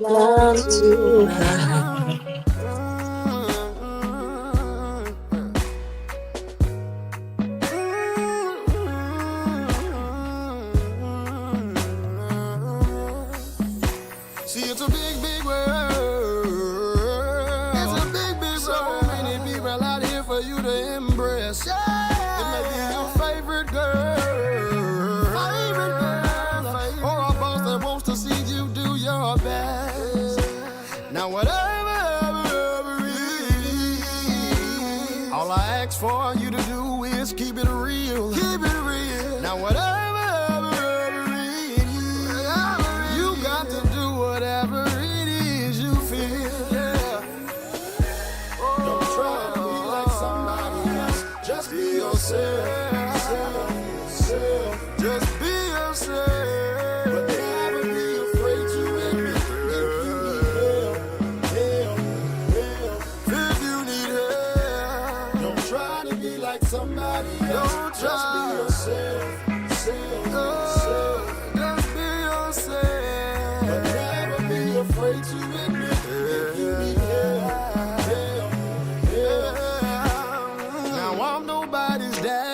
Welcome to my See, it's a big, big world. It's a big, big world. So many people out here for you to embrace. It may be your favorite girl, or a boss that wants to see you do your best. Now, whatever it is, all I ask for you to do is keep it real. Keep it real. Now, whatever. Just be yourself, but never be afraid to admit if you need help. Don't try to be like somebody else. Just be yourself, just be yourself, but never be afraid to admit if you need help. Now I'm nobody's dad.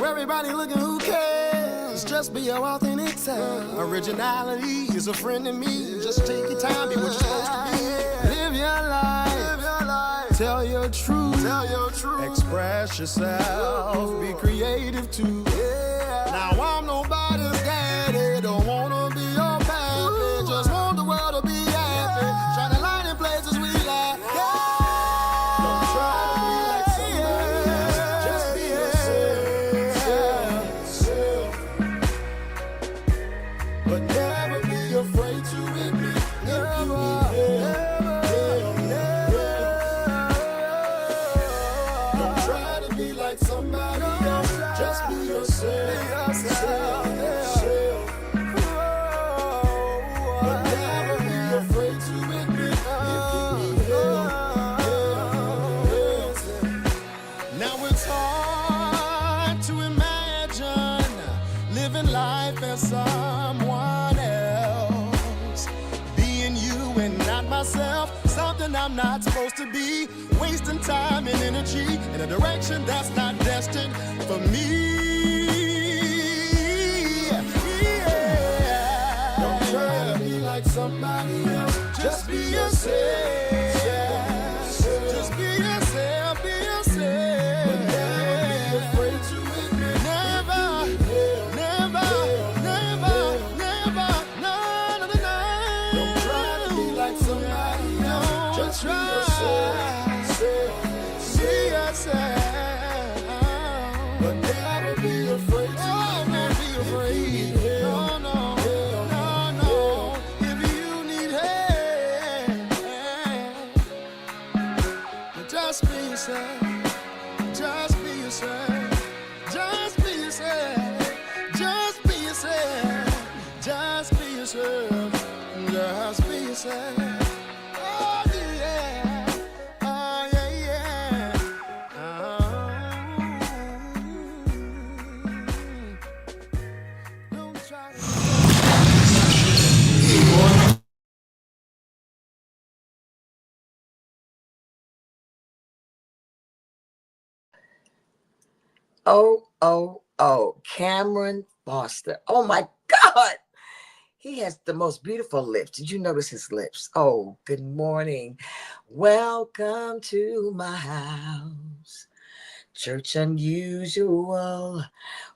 Everybody looking, who cares? Just be your authentic self. Originality is a friend to me. Just take your time, be what you're supposed to be. Live your life, tell your truth, express yourself, be creative too. Now I'm nobody's daddy, don't wanna be your pappy, just want the world to be happy. Shining light in places we lack. Don't try to be like somebody else, just be yourself. But never be afraid to admit if you need help. Don't try to be like somebody else. Just be yourself. But never be afraid to admit if you need help. Now it's hard to imagine living life as someone else, being you and not myself, something I'm not supposed to be, wasting time and energy in a direction that's not destined for me. Yeah. Don't try to be like somebody else, just be yourself. Just be yourself, be yourself. But never be afraid to admit but never be afraid to no. If you need help, just be yourself. Just be yourself. Just be yourself. Just be yourself. Just be yourself. Just be yourself. Cameron Foster. Oh my God. He has the most beautiful lips. Did you notice his lips? Oh, good morning. Welcome to my house. Church unusual.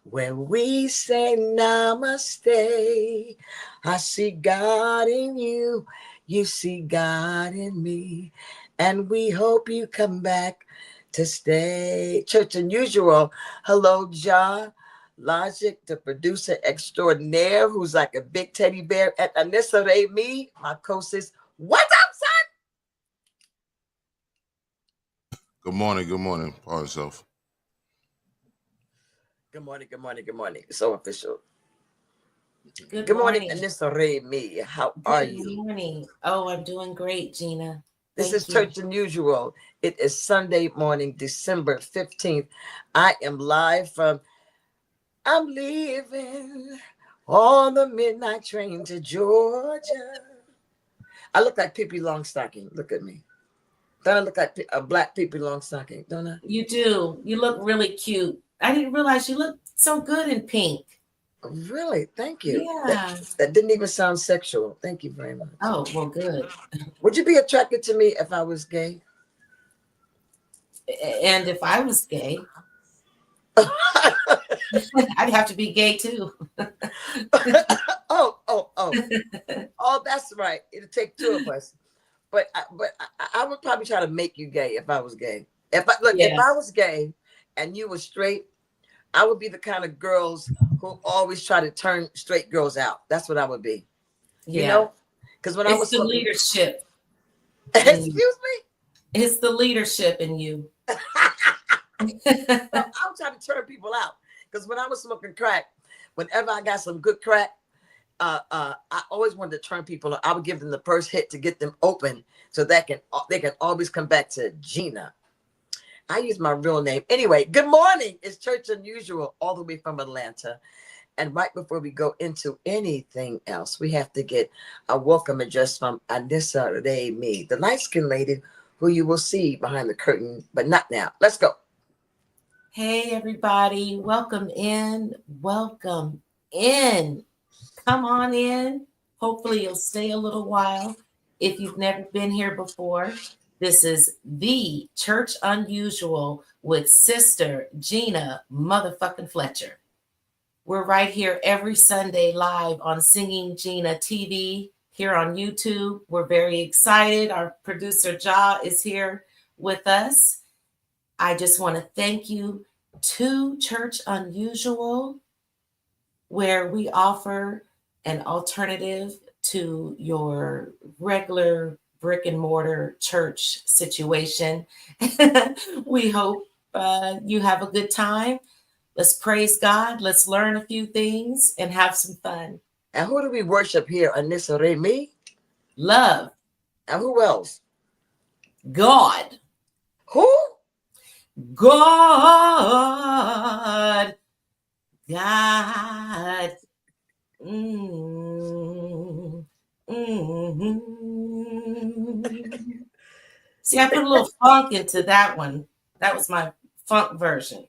When we say namaste, I see God in you. You see God in me. And we hope you come back to stay. Church unusual. Hello, Ja. Logic, the producer extraordinaire, who's like a big teddy bear. And Anissa Ray, me, my co-sis. What's up, son? Good morning. Pardon yourself. Good morning. So official. Good morning. Anissa Ray, me. How are you? Good morning. Oh, I'm doing great, Gina. This is Church Unusual. It is Sunday morning, December 15th. I am live from I'm leaving on the midnight train to Georgia. I look like Pippi Longstocking. Look at me. Don't I look like a black Pippi Longstocking? Don't I? You do. You look really cute. I didn't realize you look so good in pink. Really? Thank you. Yeah. That didn't even sound sexual. Thank you very much. Oh, well, good. Would you be attracted to me if I was gay? And if I was gay, I'd have to be gay too. Oh, that's right. It'll take two of us. But I would probably try to make you gay if I was gay. If I was gay and you were straight, I would be the kind of girls who always try to turn straight girls out. That's what I would be. Yeah. You know? Because when I was the leadership. Excuse me? It's the leadership in you. I was trying to turn people out. Because when I was smoking crack, whenever I got some good crack, I always wanted to turn people on. I would give them the first hit to get them open so they can always come back to Gina. I use my real name. Anyway, good morning. It's Church Unusual all the way from Atlanta. And right before we go into anything else, we have to get a welcome address from Anissa Remy, the light-skinned lady who you will see behind the curtain, but not now. Let's go. Hey, everybody. Welcome in. Welcome in. Come on in. Hopefully you'll stay a little while. If you've never been here before, this is the Church Unusual with Sister Gina motherfucking Fletcher. We're right here every Sunday live on Singing Gina TV here on YouTube. We're very excited. Our producer Ja is here with us. I just want to thank you to Church Unusual, where we offer an alternative to your regular brick and mortar church situation. We hope you have a good time. Let's praise God. Let's learn a few things and have some fun. And who do we worship here? Anissa Remy? Love. And who else? God. Who? God. God. Mm-hmm. See, I put a little funk into that one. That was my funk version.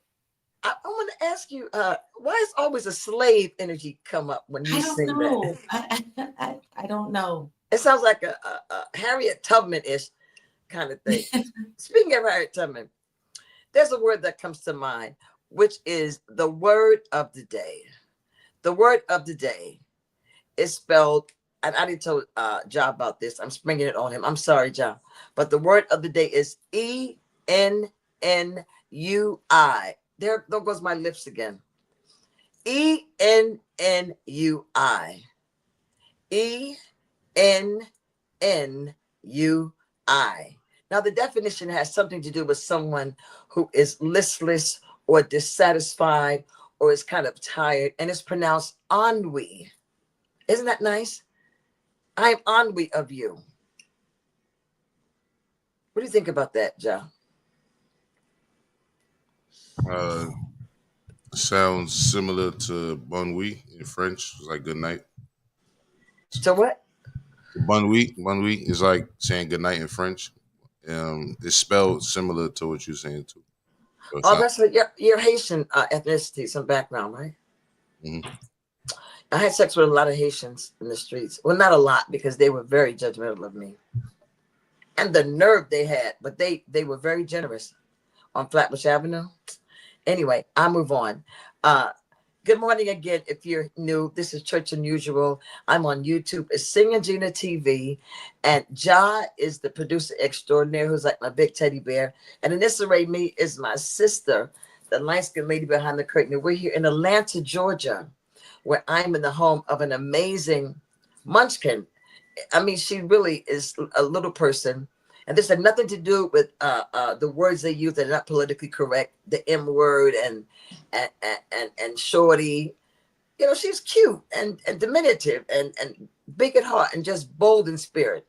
I want to ask you, why is always a slave energy come up when you sing that? I don't know. It sounds like a Harriet Tubman-ish kind of thing. Speaking of Harriet Tubman, there's a word that comes to mind, which is the word of the day. The word of the day is spelled, and I didn't tell Ja about this. I'm springing it on him. I'm sorry, Ja. But the word of the day is E-N-N-U-I. There goes my lips again. E-N-N-U-I. E-N-N-U-I. Now, the definition has something to do with someone who is listless or dissatisfied or is kind of tired, and it's pronounced ennui. Isn't that nice? I'm ennui of you. What do you think about that, Ja? Sounds similar to bon nuit in French. It's like good night. So what? Bon nuit is like saying good night in French. It's spelled similar to what you're saying too. So That's what your Haitian ethnicity, some background, right? Mm-hmm. I had sex with a lot of Haitians in the streets. Well, not a lot, because they were very judgmental of me. And the nerve they had, but they were very generous on Flatbush Avenue. Anyway, I move on. Good morning again. If you're new, this is Church Unusual. I'm on YouTube. It's Singin Gina TV. And Ja is the producer extraordinaire, who's like my big teddy bear. And Anissa Remy is my sister, the light-skinned lady behind the curtain. And we're here in Atlanta, Georgia, where I'm in the home of an amazing munchkin. I mean, she really is a little person. And this had nothing to do with the words they use that are not politically correct, the M word and shorty. You know, she's cute and diminutive and big at heart and just bold in spirit.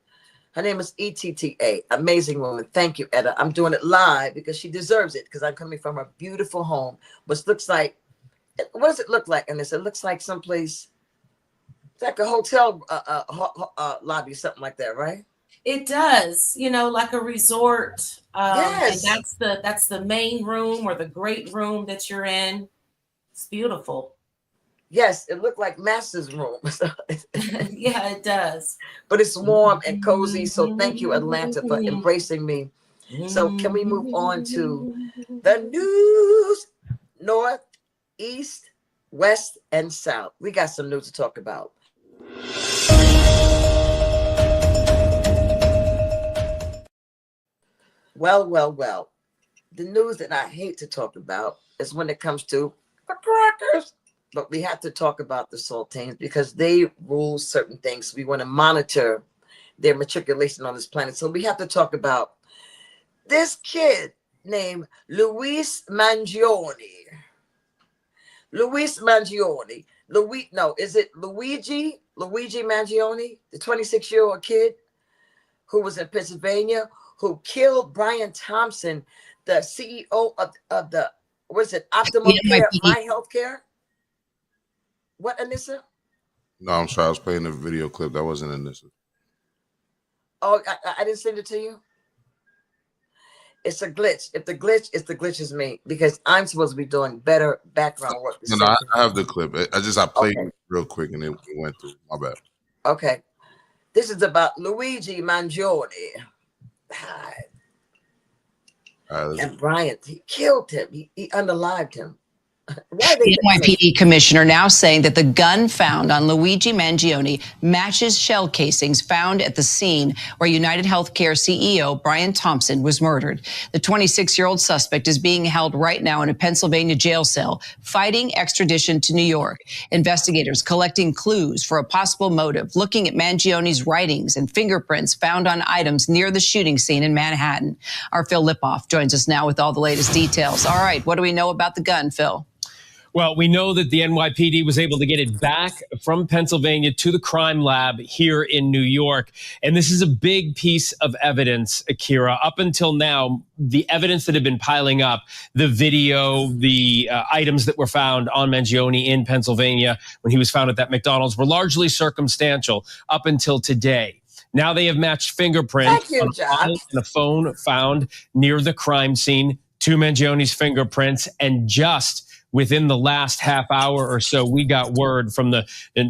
Her name is ETTA, amazing woman. Thank you, Etta. I'm doing it live because she deserves it, because I'm coming from a beautiful home, which looks like What does it look like in this? It looks like someplace, it's like a hotel lobby, something like that, right? It does, like a resort. And Yes. that's the main room or the great room that you're in. It's beautiful. Yes, it looked like master's room. Yeah, it does. But it's warm and cozy. So thank you, Atlanta, for embracing me. So can we move on to the news? North, east, west, and south. We got some news to talk about. Well. The news that I hate to talk about is when it comes to the crackers. But we have to talk about the Sultans because they rule certain things. We want to monitor their matriculation on this planet. So we have to talk about this kid named Luis Mangione. Luis Mangione. Is it Luigi? Luigi Mangione, the 26-year-old kid who was in Pennsylvania, who killed Brian Thompson, the CEO of the, what is it, Optimal Care, My Healthcare? What, Anissa? No, I'm sorry. I was playing the video clip. That wasn't Anissa. Oh, I didn't send it to you? It's a glitch. If the glitch is me, because I'm supposed to be doing better background work. No, I have the clip. I played it real quick and it went through. My bad. Okay. This is about Luigi Mangione. And Bryant, he killed him. He unalived him. The NYPD commissioner now saying that the gun found on Luigi Mangione matches shell casings found at the scene where United Healthcare CEO Brian Thompson was murdered. The 26-year-old suspect is being held right now in a Pennsylvania jail cell, fighting extradition to New York. Investigators collecting clues for a possible motive, looking at Mangione's writings and fingerprints found on items near the shooting scene in Manhattan. Our Phil Lipoff joins us now with all the latest details. All right, what do we know about the gun, Phil? Well, we know that the NYPD was able to get it back from Pennsylvania to the crime lab here in New York. And this is a big piece of evidence, Akira. Up until now, the evidence that had been piling up, the video, the items that were found on Mangione in Pennsylvania when he was found at that McDonald's were largely circumstantial up until today. Now they have matched fingerprints on a phone found near the crime scene to Mangione's fingerprints, and just within the last half hour or so, we got word from the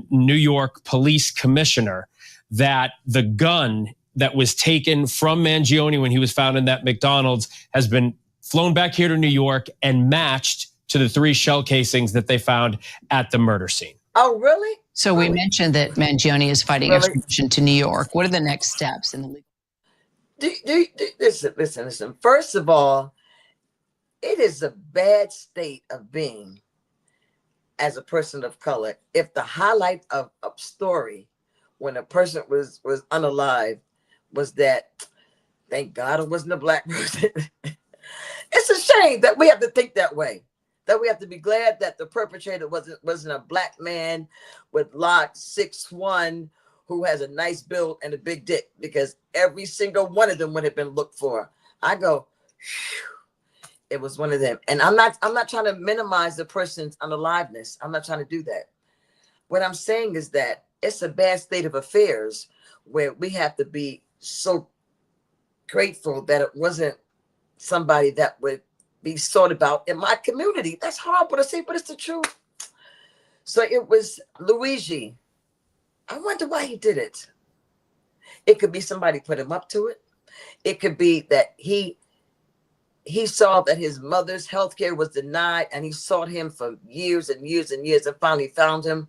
New York police commissioner that the gun that was taken from Mangione when he was found in that McDonald's has been flown back here to New York and matched to the 3 shell casings that they found at the murder scene. Oh, really? So we mentioned that Mangione is fighting extradition to New York. What are the next steps in the legal? Listen. First of all, it is a bad state of being as a person of color if the highlight of a story when a person was unalive was that, thank God it wasn't a black person. It's a shame that we have to think that way, that we have to be glad that the perpetrator wasn't a black man with lot 6'1" who has a nice build and a big dick, because every single one of them would have been looked for. I go, phew. It was one of them. And I'm not trying to minimize the person's unaliveness. I'm not trying to do that. What I'm saying is that it's a bad state of affairs where we have to be so grateful that it wasn't somebody that would be sought about in my community. That's horrible to say, but it's the truth. So it was Luigi. I wonder why he did it. It could be somebody put him up to it. It could be that he saw that his mother's health care was denied, and he sought him for years and years and years, and finally found him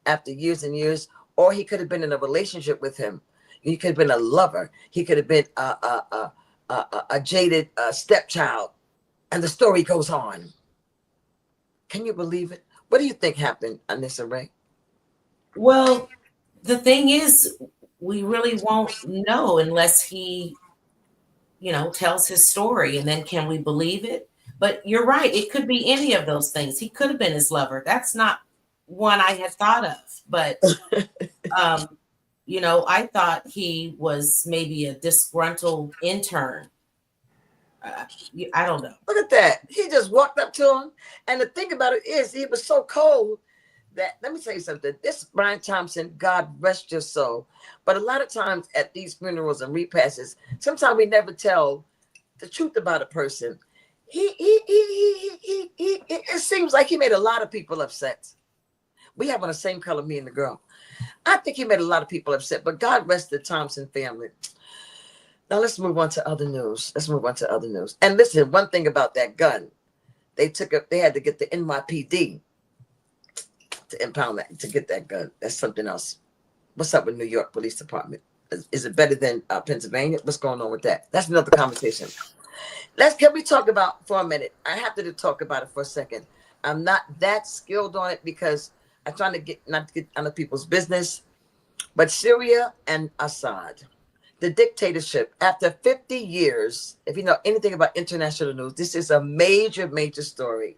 after years and years. Or he could have been in a relationship with him. He could have been a lover. He could have been a jaded stepchild. And the story goes on. Can you believe it? What do you think happened, Anissa Ray? Well, the thing is, we really won't know unless he tells his story, and then can we believe it? But you're right, it could be any of those things. He could have been his lover. That's not one I had thought of, but I thought he was maybe a disgruntled intern I don't know. Look at that. He just walked up to him. And the thing about it is, he was so cold that, let me tell you something. This Brian Thompson, God rest your soul. But a lot of times at these funerals and repasses, sometimes we never tell the truth about a person. It seems like he made a lot of people upset. We have on the same color, me and the girl. I think he made a lot of people upset, but God rest the Thompson family. Now let's move on to other news. And listen, one thing about that gun, they had to get the NYPD to impound that, to get that gun. That's something else. What's up with New York Police Department? Is it better than Pennsylvania? What's going on with that? That's another conversation. Can we talk about for a minute? I have to talk about it for a second. I'm not that skilled on it because I'm trying to not to get other people's business, but Syria and Assad. The dictatorship, after 50 years, if you know anything about international news, this is a major, major story.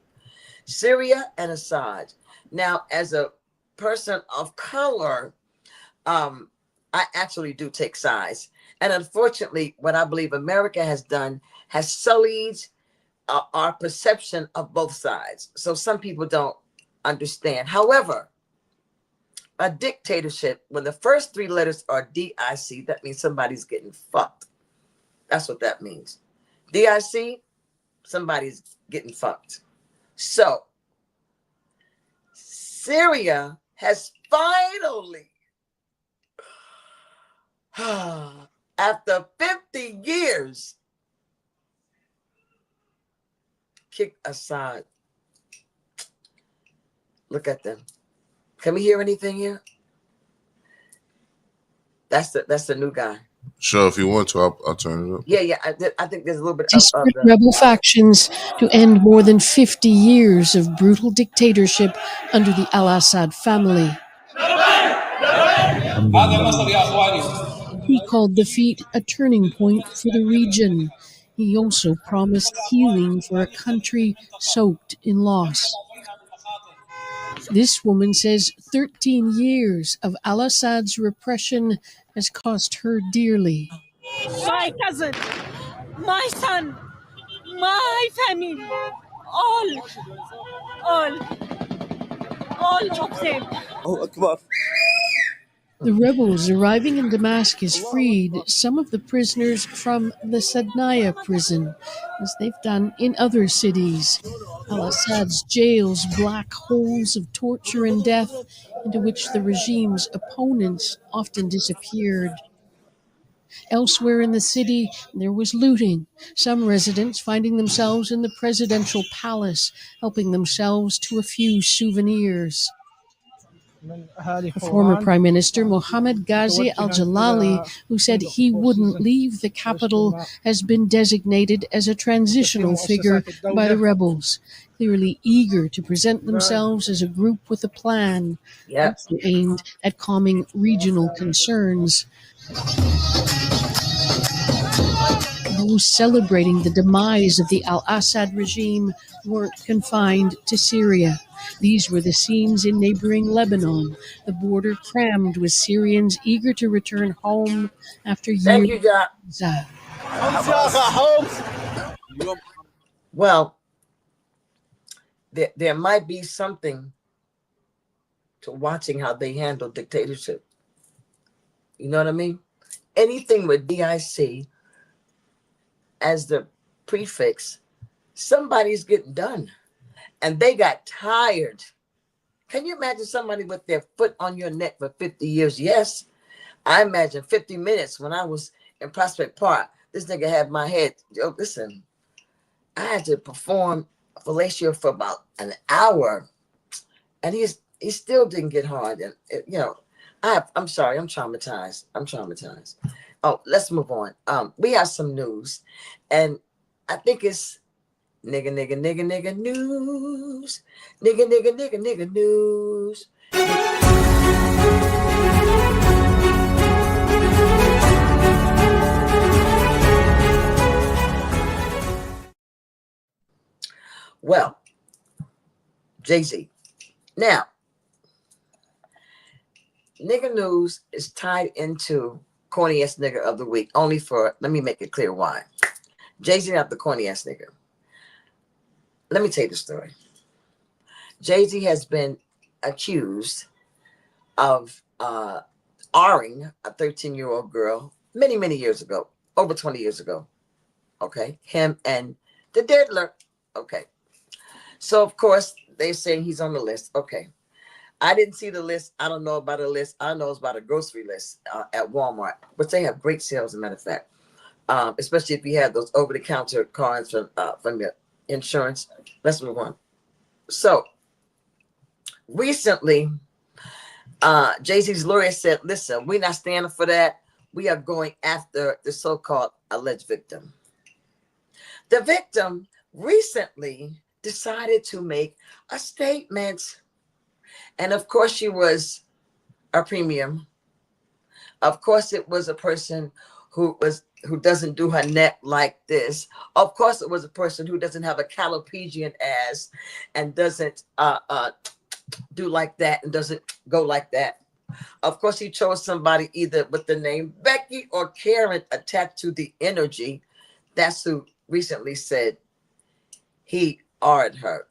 Syria and Assad. Now, as a person of color, I actually do take sides. And unfortunately, what I believe America has done has sullied our perception of both sides. So some people don't understand. However, a dictatorship, when the first three letters are DIC, that means somebody's getting fucked. That's what that means. DIC, somebody's getting fucked. So, Syria has finally, after 50 years, kicked Assad. Look at them. Can we hear anything here? That's the new guy. Sure, if you want to, I'll turn it up. Yeah. I think there's a little bit of Desperate rebel factions to end more than 50 years of brutal dictatorship under the al-Assad family. He called defeat a turning point for the region. He also promised healing for a country soaked in loss. This woman says 13 years of al-Assad's repression has cost her dearly. My cousin, my son, my family, all of them. The rebels arriving in Damascus freed some of the prisoners from the Sadnaya prison, as they've done in other cities. Al-Assad's jails, black holes of torture and death, into which the regime's opponents often disappeared. Elsewhere in the city, there was looting, some residents finding themselves in the presidential palace, helping themselves to a few souvenirs. Former Prime Minister Mohammed Ghazi al-Jalali, who said he wouldn't leave the capital, has been designated as a transitional figure by the rebels, clearly eager to present themselves as a group with a plan, also aimed at calming regional concerns. Those celebrating the demise of the al-Assad regime weren't confined to Syria. These were the scenes in neighboring Lebanon, the border crammed with Syrians eager to return home after years. Thank you, John. Well, there might be something to watching how they handle dictatorship. You know what I mean? Anything with DIC as the prefix, somebody's getting done. And they got tired. Can you imagine somebody with their foot on your neck for 50 years? Yes. I imagine 50 minutes when I was in Prospect Park. This nigga had my head. Yo, listen, I had to perform fellatio for about an hour. And he still didn't get hard. And, I'm sorry. I'm traumatized. Oh, let's move on. We have some news. And I think it's nigga news. Nigga news. Well, Jay-Z. Now, nigga news is tied into corniest nigga of the week, only for, let me make it clear why. Jay-Z not the corny ass nigga. Let me tell you the story. Jay-Z has been accused of R-ing a 13-year-old girl many, many years ago, over 20 years ago. Okay. Him and the diddler. Okay. So, of course, they're saying he's on the list. Okay. I didn't see the list. I don't know about a list. I know it's about a grocery list at Walmart, which they have great sales, as a matter of fact. Especially if you have those over-the-counter cards from your insurance. Let's move on. So, recently, Jay-Z's lawyer said, listen, we're not standing for that. We are going after the so-called alleged victim. The victim recently decided to make a statement. And of course, she was a premium. Of course, it was a person who doesn't do her neck like this. Of course, it was a person who doesn't have a calopesian ass and doesn't do like that and doesn't go like that. Of course, he chose somebody either with the name Becky or Karen attached to the energy. That's who recently said he R'd her,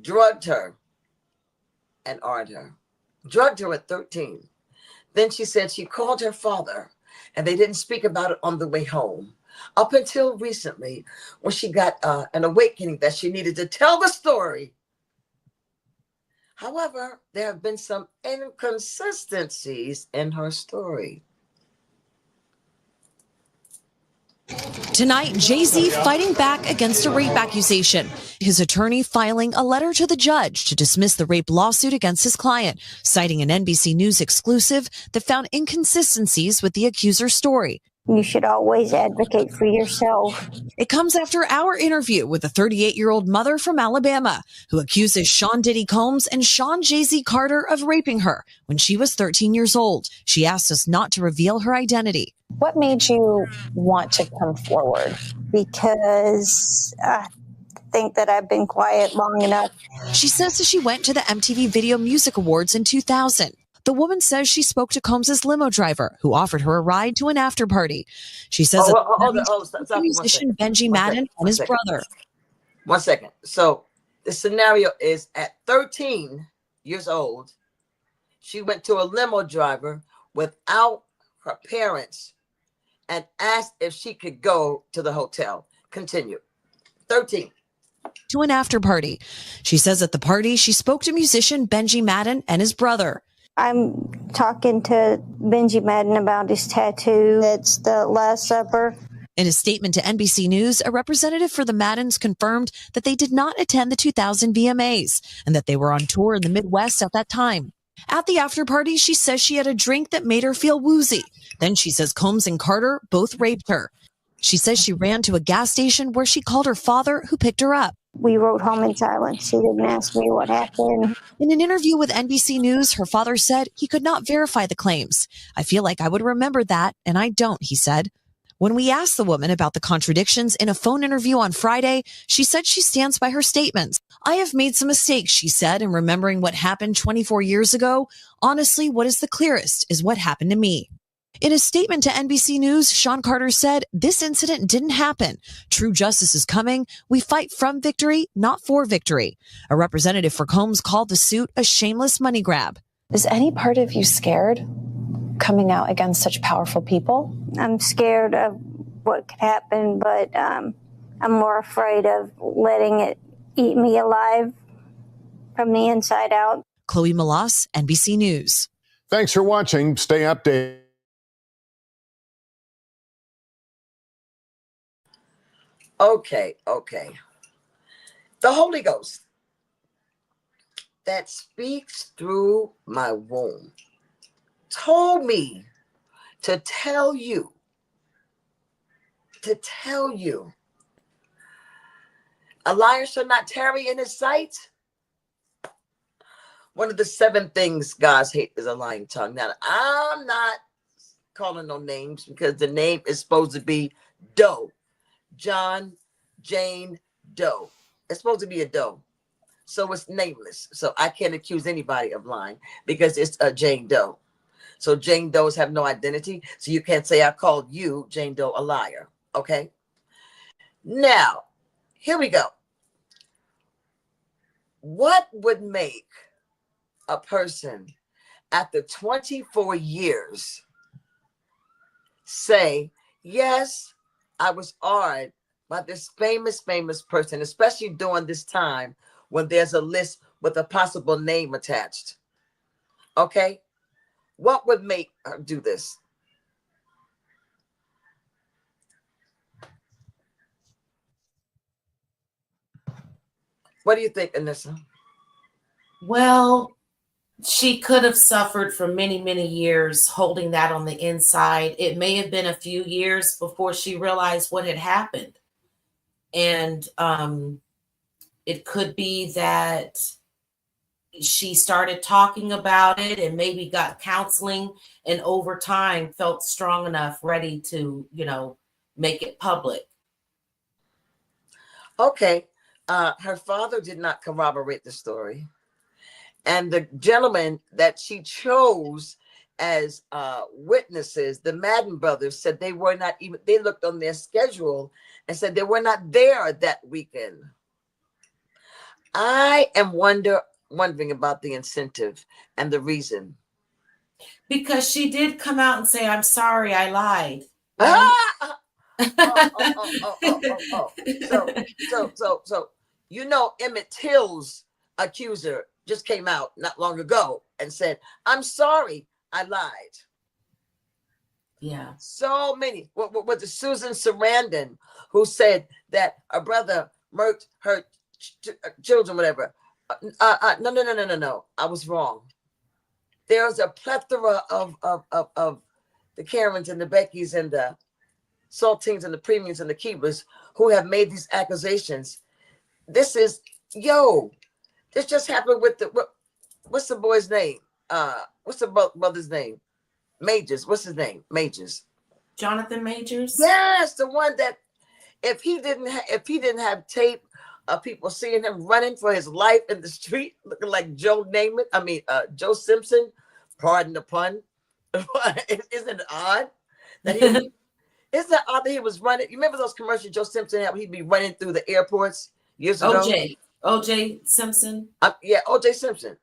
drugged her, and R'd her. Drugged her at 13. Then she said she called her father, and they didn't speak about it on the way home. Up until recently, when she got an awakening that she needed to tell the story. However, there have been some inconsistencies in her story. Tonight, Jay-Z fighting back against a rape accusation. His attorney filing a letter to the judge to dismiss the rape lawsuit against his client, citing an NBC News exclusive that found inconsistencies with the accuser's story. You should always advocate for yourself. It comes after our interview with a 38-year-old mother from Alabama who accuses Sean Diddy Combs and Sean Jay-Z Carter of raping her when she was 13 years old. She asked us not to reveal her identity. What made you want to come forward? Because I think that I've been quiet long enough. She says that she went to the MTV Video Music Awards in 2000. The woman says she spoke to Combs' limo driver, who offered her a ride to an after party. She says Stop musician Benji Madden and his brother. 1 second. So the scenario is at 13 years old, she went to a limo driver without her parents and asked if she could go to the hotel. Continue. 13. To an after party. She says at the party, she spoke to musician Benji Madden and his brother. I'm talking to Benji Madden about his tattoo. It's the Last Supper. In a statement to NBC News, a representative for the Maddens confirmed that they did not attend the 2000 VMAs and that they were on tour in the Midwest at that time. At the after party, she says she had a drink that made her feel woozy. Then she says Combs and Carter both raped her. She says she ran to a gas station where she called her father, who picked her up. We rode home in silence. He didn't ask me what happened. In an interview with NBC News, her father said he could not verify the claims. I feel like I would remember that, and I don't, he said. When we asked the woman about the contradictions in a phone interview on Friday, she said she stands by her statements. I have made some mistakes, she said, in remembering what happened 24 years ago. Honestly, what is the clearest is what happened to me. In a statement to NBC News, Sean Carter said, this incident didn't happen. True justice is coming. We fight from victory, not for victory. A representative for Combs called the suit a shameless money grab. Is any part of you scared coming out against such powerful people? I'm scared of what could happen, but I'm more afraid of letting it eat me alive from the inside out. Chloe Malas, NBC News. Thanks for watching. Stay updated. Okay. The Holy Ghost that speaks through my womb told me to tell you, a liar shall not tarry in his sight. One of the 7 things God's hate is a lying tongue. Now, I'm not calling no names because the name is supposed to be Doe. John, Jane, Doe. It's supposed to be a Doe. So it's nameless. So I can't accuse anybody of lying because it's a Jane Doe. So Jane Does have no identity. So you can't say I called you, Jane Doe, a liar. Okay? Now, here we go. What would make a person after 24 years say, yes, I was awed by this famous person, especially during this time when there's a list with a possible name attached? Okay? What would make her do this? What do you think, Anissa? Well, she could have suffered for many, many years holding that on the inside. It may have been a few years before she realized what had happened. And it could be that she started talking about it and maybe got counseling, and over time felt strong enough, ready to, make it public. Okay. Her father did not corroborate the story. And the gentleman that she chose as witnesses, the Madden brothers, said they were not even, they looked on their schedule and said they were not there that weekend. I am wondering about the incentive and the reason. Because she did come out and say, I'm sorry, I lied. Right? So Emmett Till's accuser just came out not long ago and said, I'm sorry, I lied. Yeah. So many. What was it, Susan Sarandon, who said that her brother murked her children, whatever. No. I was wrong. There's a plethora of the Karens and the Beckys and the Saltines and the Premiums and the Keepers who have made these accusations. This is, this just happened with what's the boy's name? What's the brother's name? Majors. What's his name? Majors. Jonathan Majors? Yes, the one that if he didn't have tape of people seeing him running for his life in the street, looking like Joe Simpson, pardon the pun. Isn't it odd that isn't it odd that he was running? You remember those commercials Joe Simpson had? He'd be running through the airports years ago. OJ Simpson. Yeah, OJ Simpson.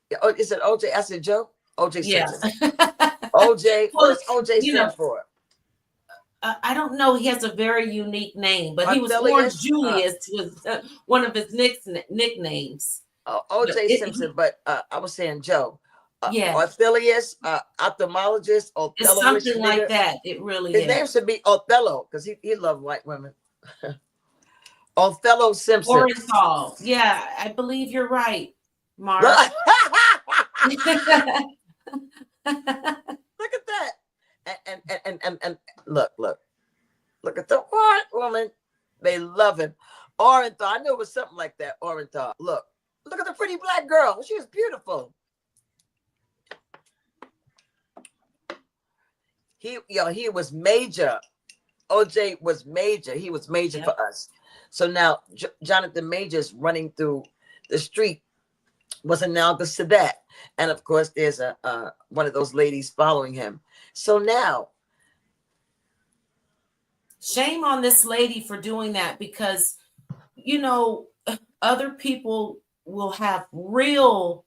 Yeah, is it OJ? I said Joe. OJ Simpson. Yeah. OJ. What does OJ stand for? I don't know. He has a very unique name, but he was Orange Julius was one of his nicknames. OJ Simpson, but I was saying Joe. Yeah. Orthelius, ophthalmologist, Othello. It's something like that. It really is. His name should be Othello because he loved white women. Othello Simpson. Orenthal. Yeah, I believe you're right, Mark. Look at that. And look at the white woman. They love him. Orenthal. I knew it was something like that. Orenthal. Look at the pretty black girl. She was beautiful. He was major. OJ was major. He was major for us. So now Jonathan Majors running through the street was analogous to that. And of course, there's one of those ladies following him. So now, shame on this lady for doing that, because other people will have real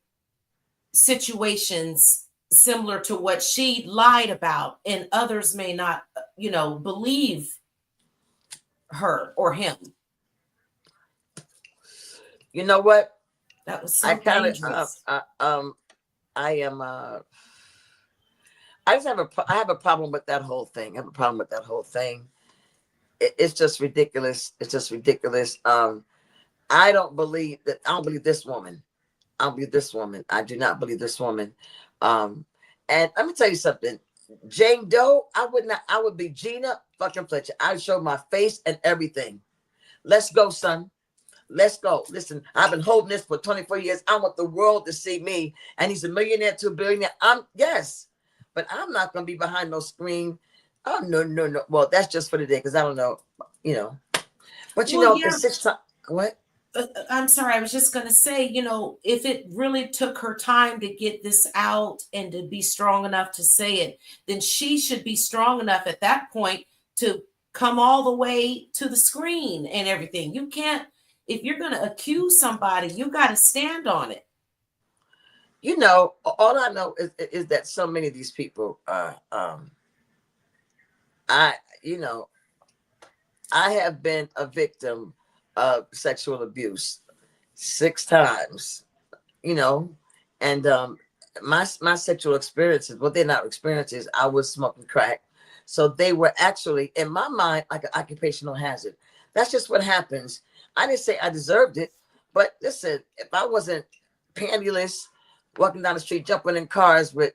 situations similar to what she lied about, and others may not, believe her or him. You know what? That was so dangerous. I have a problem with that whole thing. It's just ridiculous. I don't believe this woman. I do not believe this woman. And let me tell you something. Jane Doe, I would be Gina fucking Fletcher. I'd show my face and everything. Let's go, son. Let's go. Listen, I've been holding this for 24 years. I want the world to see me. And he's a millionaire, $2 billion. Yes. But I'm not going to be behind no screen. Oh, no. Well, that's just for the day, because I don't know, But the 6 times. What? I'm sorry. I was just going to say, if it really took her time to get this out and to be strong enough to say it, then she should be strong enough at that point to come all the way to the screen and everything. You can't, if you're going to accuse somebody, you got to stand on it. You know, all I know is that so many of these people are, I have been a victim of sexual abuse 6 times, and my sexual experiences, well, they're not experiences. I was smoking crack. So they were actually, in my mind, like an occupational hazard. That's just what happens. I didn't say I deserved it, but listen, if I wasn't pantyless, walking down the street, jumping in cars with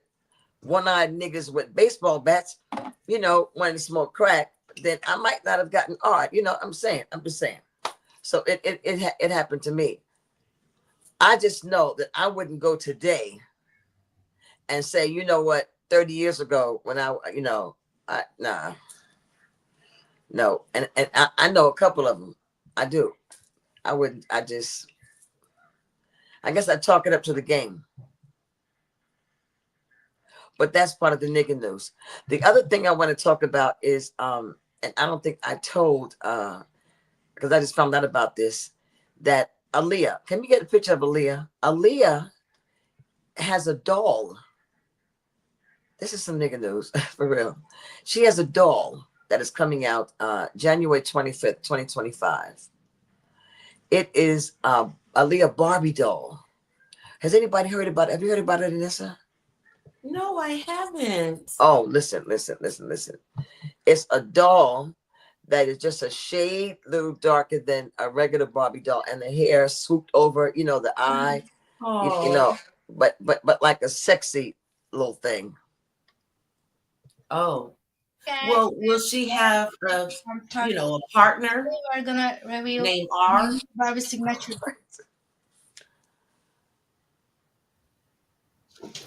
one-eyed niggas with baseball bats, wanting to smoke crack, then I might not have gotten art. I'm just saying. So it happened to me. I just know that I wouldn't go today and say, you know what, 30 years ago when no. And I know a couple of them. I do. I wouldn't, I guess I chalk it up to the game. But that's part of the nigga news. The other thing I want to talk about is, and I don't think I told, because I just found out about this, that Aaliyah, can you get a picture of Aaliyah? Aaliyah has a doll. This is some nigga news, for real. She has a doll that is coming out January 25th, 2025. It is Aaliyah Barbie doll. Has anybody heard about it? Have you heard about it, Anissa? No, I haven't. Oh, listen. It's a doll that is just a shade little darker than a regular Barbie doll, and the hair swooped over, the eye, but like a sexy little thing. Oh, well, will she have a partner? We're gonna reveal name R. Barbie's signature.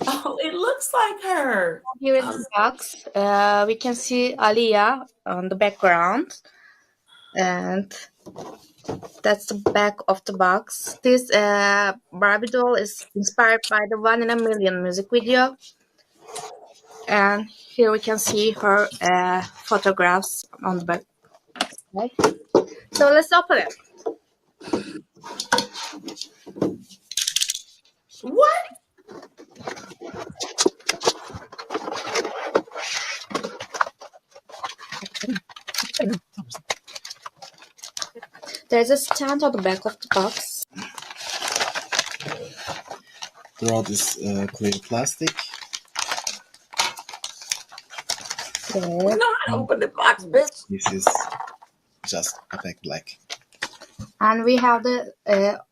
Oh, it looks like her. Here is the box. We can see Aaliyah on the background, and that's the back of the box. This Barbie doll is inspired by the One in a Million music video. And here we can see her photographs on the back. Okay. So let's open it. What? There's a stand on the back of the box. The rod is clear plastic. You know how to open the box, bitch. This is just opaque black. And we have the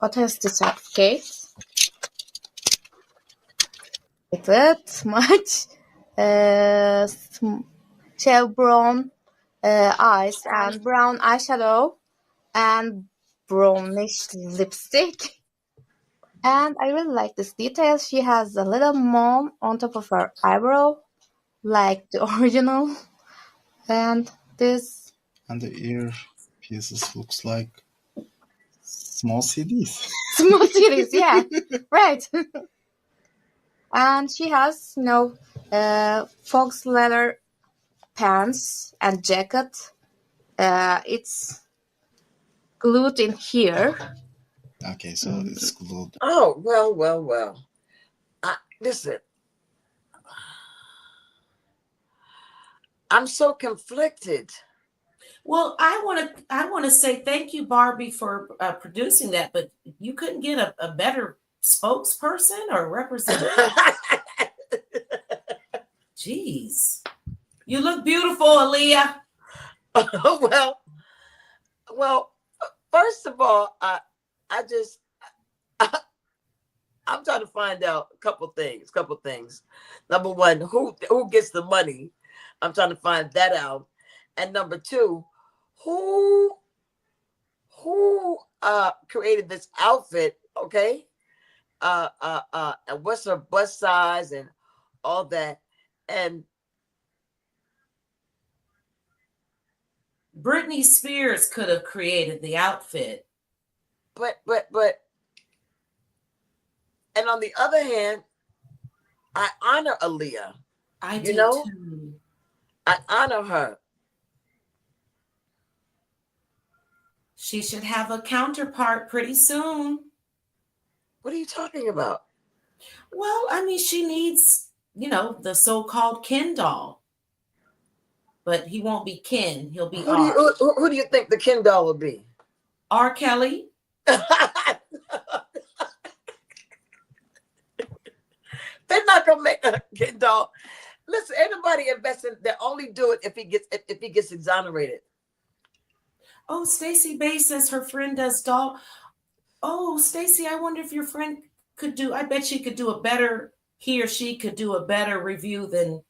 authenticity certificate. With it, much shell brown eyes and brown eyeshadow and brownish lipstick. And I really like this detail. She has a little mom on top of her eyebrow, like the original. And this. And the ear pieces looks like small CDs. Small CDs, yeah, right. And she has, fox leather pants and jacket. It's glued in here. Okay, so it's glued. Oh, well. Listen. I'm so conflicted. Well, I want to say thank you, Barbie, for producing that, but you couldn't get a better spokesperson or representative. Jeez, you look beautiful, Aaliyah. well. First of all, I'm trying to find out a couple things. Number one, who gets the money? I'm trying to find that out. And number two, who created this outfit? Okay, and what's her bust size and all that? And Britney Spears could have created the outfit. But and on the other hand, I honor Aaliyah. I do too. I honor her. She should have a counterpart pretty soon. What are you talking about? Well, I mean, she needs, the so-called Ken doll. But he won't be Ken. He'll be R. Who do you think the Ken doll will be? R. Kelly. They're not gonna make a Ken doll. Listen, anybody investing, they only do it if he gets exonerated. Oh, Stacey Bay says her friend does doll. Oh, Stacey, I wonder if your friend could do. I bet she could do a better. He or she could do a better review than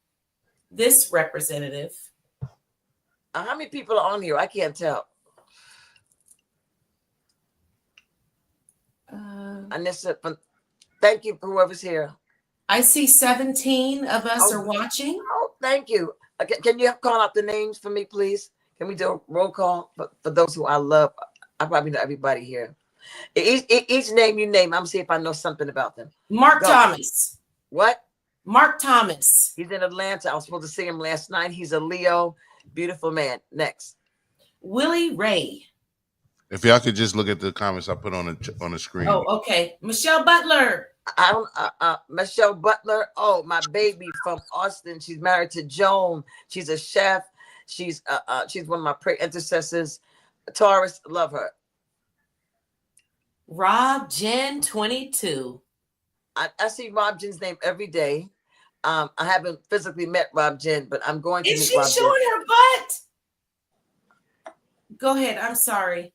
this representative. How many people are on here? I can't tell. Anissa, thank you for whoever's here. I see 17 of us are watching. Oh, thank you. Okay, can you call out the names for me, please? Can we do a roll call for those who I love? I probably know everybody here. Each name you name, I'm gonna see if I know something about them. Mark Thomas. What? Mark Thomas. He's in Atlanta. I was supposed to see him last night. He's a Leo, beautiful man. Next. Willie Ray. If y'all could just look at the comments I put on the screen. Oh, okay. Michelle Butler. Michelle Butler. Oh, my baby from Austin. She's married to Joan. She's a chef. She's one of my prayer intercessors. Taurus, love her. Rob Jen 22. I see Rob Jen's name every day. I haven't physically met Rob Jen, but I'm going to meet Rob Jen. Is she showing her butt? Go ahead. I'm sorry.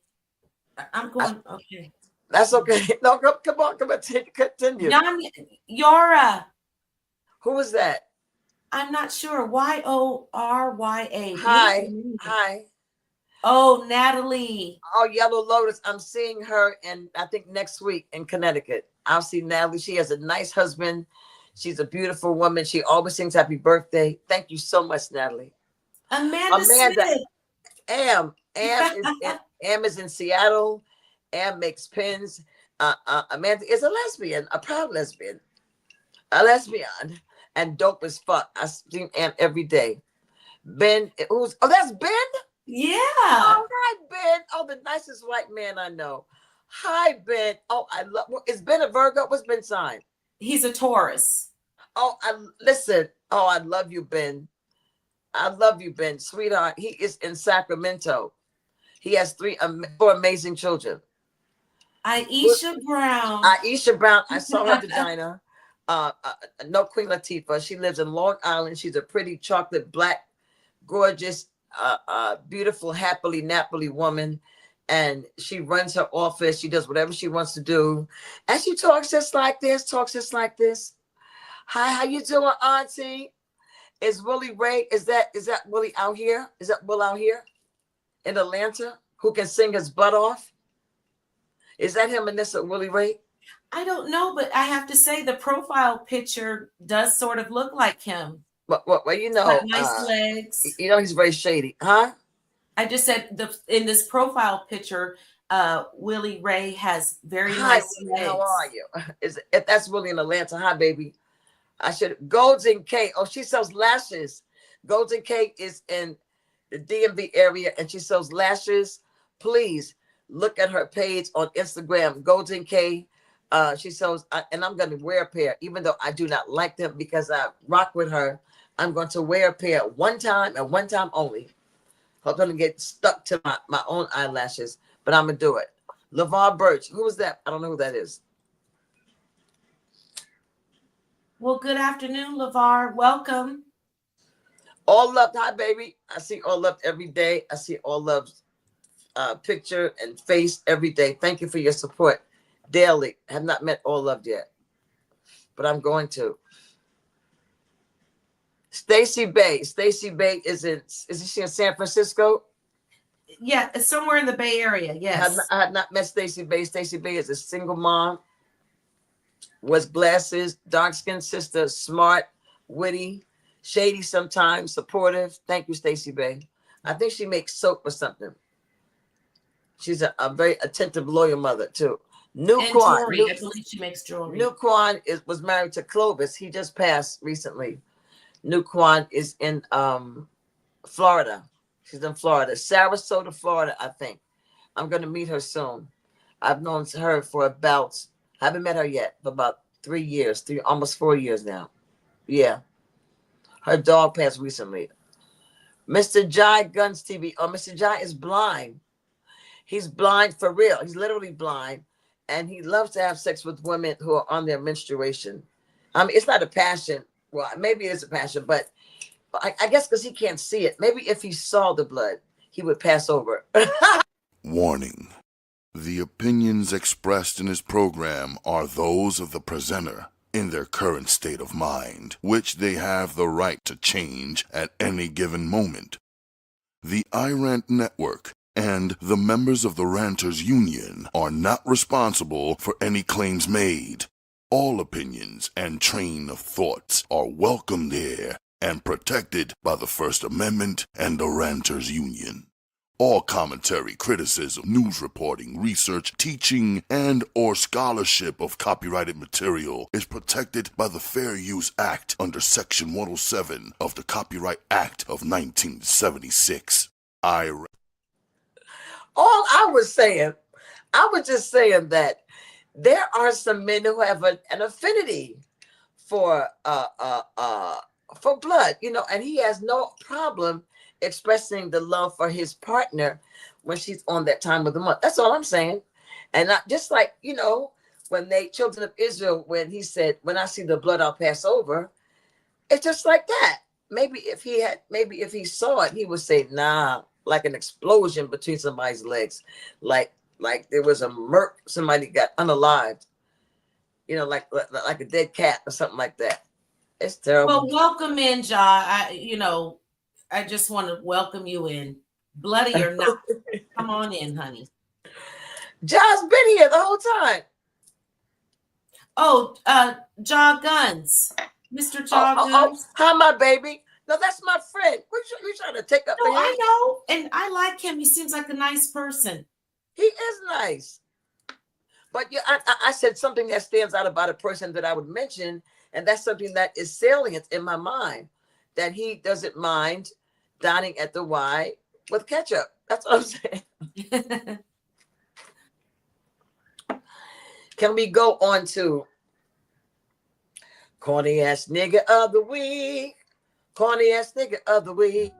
I'm going. Okay. That's okay. No, come on. Continue. Yara. Who was that? I'm not sure. Yorya. Hi. Oh, Natalie. Oh, Yellow Lotus. I'm seeing her, and I think next week in Connecticut. I'll see Natalie. She has a nice husband. She's a beautiful woman. She always sings happy birthday. Thank you so much, Natalie. Amanda Smith. Am is in Seattle. Am makes pins. Amanda is a lesbian, a proud lesbian, and dope as fuck. I see Am every day. Ben, that's Ben? Yeah. Oh, hi, Ben. Oh, the nicest white man I know. Hi, Ben. Oh, is Ben a Virgo? What's Ben's sign? He's a Taurus. Oh, listen. Oh, I love you, Ben. I love you, Ben, sweetheart. He is in Sacramento. He has four amazing children. Aisha Brown. I saw her vagina. No, Queen Latifah. She lives in Long Island. She's a pretty chocolate black, gorgeous, beautiful, happily woman. And she runs her office. She does whatever she wants to do. And she talks just like this. Hi, how you doing, Auntie? Is Willie Ray, is that Willie out here? Is that Will out here in Atlanta who can sing his butt off? Is that him, Anissa, Willie Ray? I don't know, but I have to say the profile picture does sort of look like him. Well, nice legs. He's very shady, huh? I just said in this profile picture, Willie Ray has very nice legs. How are you? If that's Willie in Atlanta, hi, baby. Golden K. Oh, she sells lashes. Golden K is in the DMV area and she sells lashes. Please look at her page on Instagram, Golden K. She sells, and I'm going to wear a pair, even though I do not like them because I rock with her. I'm going to wear a pair one time and one time only. I'm going to get stuck to my own eyelashes, but I'm going to do it. LeVar Burch. Who is that? I don't know who that is. Well, good afternoon, LeVar. Welcome. All Love. Hi, baby. I see All Love every day. I see All Love's picture and face every day. Thank you for your support daily. I have not met All Love yet, but I'm going to. Stacey Bay. Stacey Bay isn't she in San Francisco? Yeah, it's somewhere in the Bay Area. Yes. I had not met Stacey Bay. Stacey Bay is a single mom. Wears glasses, dark-skinned sister, smart, witty, shady sometimes, supportive. Thank you, Stacey Bay. I think she makes soap or something. She's a very attentive, loyal mother, too. Jewelry. I believe she makes jewelry. Nuquan was married to Clovis. He just passed recently. Nuquan is in Florida. She's in Florida. Sarasota, Florida, I think. I'm going to meet her soon. I've known her for about, haven't met her yet, for about 3 years, almost 4 years now. Yeah. Her dog passed recently. Mr. Jai Guns TV. Oh, Mr. Jai is blind. He's blind for real. He's literally blind. And he loves to have sex with women who are on their menstruation. I mean, it's not a passion. Well, maybe it is a passion, but I guess because he can't see it. Maybe if he saw the blood, he would pass over. Warning. The opinions expressed in this program are those of the presenter in their current state of mind, which they have the right to change at any given moment. The iRant Network and the members of the Ranters Union are not responsible for any claims made. All opinions and train of thoughts are welcomed here and protected by the First Amendment and the Ranters Union. All commentary, criticism, news reporting, research, teaching, and or scholarship of copyrighted material is protected by the Fair Use Act under Section 107 of the Copyright Act of 1976. All I was saying, I was just saying that there are some men who have an affinity for blood, and he has no problem expressing the love for his partner when she's on that time of the month. That's all I'm saying. And not just like, when they children of Israel, when he said, when I see the blood, I'll pass over. It's just like that. Maybe if he saw it, he would say, nah, like an explosion between somebody's legs. Like there was a somebody got unalived, like a dead cat or something like that. It's terrible. Well, welcome in, Ja. I just want to welcome you in, bloody or not. Come on in, honey. Ja's been here the whole time. Oh, Ja Guns, Mr. Ja Guns. Hi, my baby. No, that's my friend. You trying to take up no, for him? I know, and I like him. He seems like a nice person. He is nice. But I said something that stands out about a person that I would mention, and that's something that is salient in my mind, that he doesn't mind dining at the Y with ketchup. That's what I'm saying. Can we go on to corny ass nigga of the week? Corny ass nigga of the week.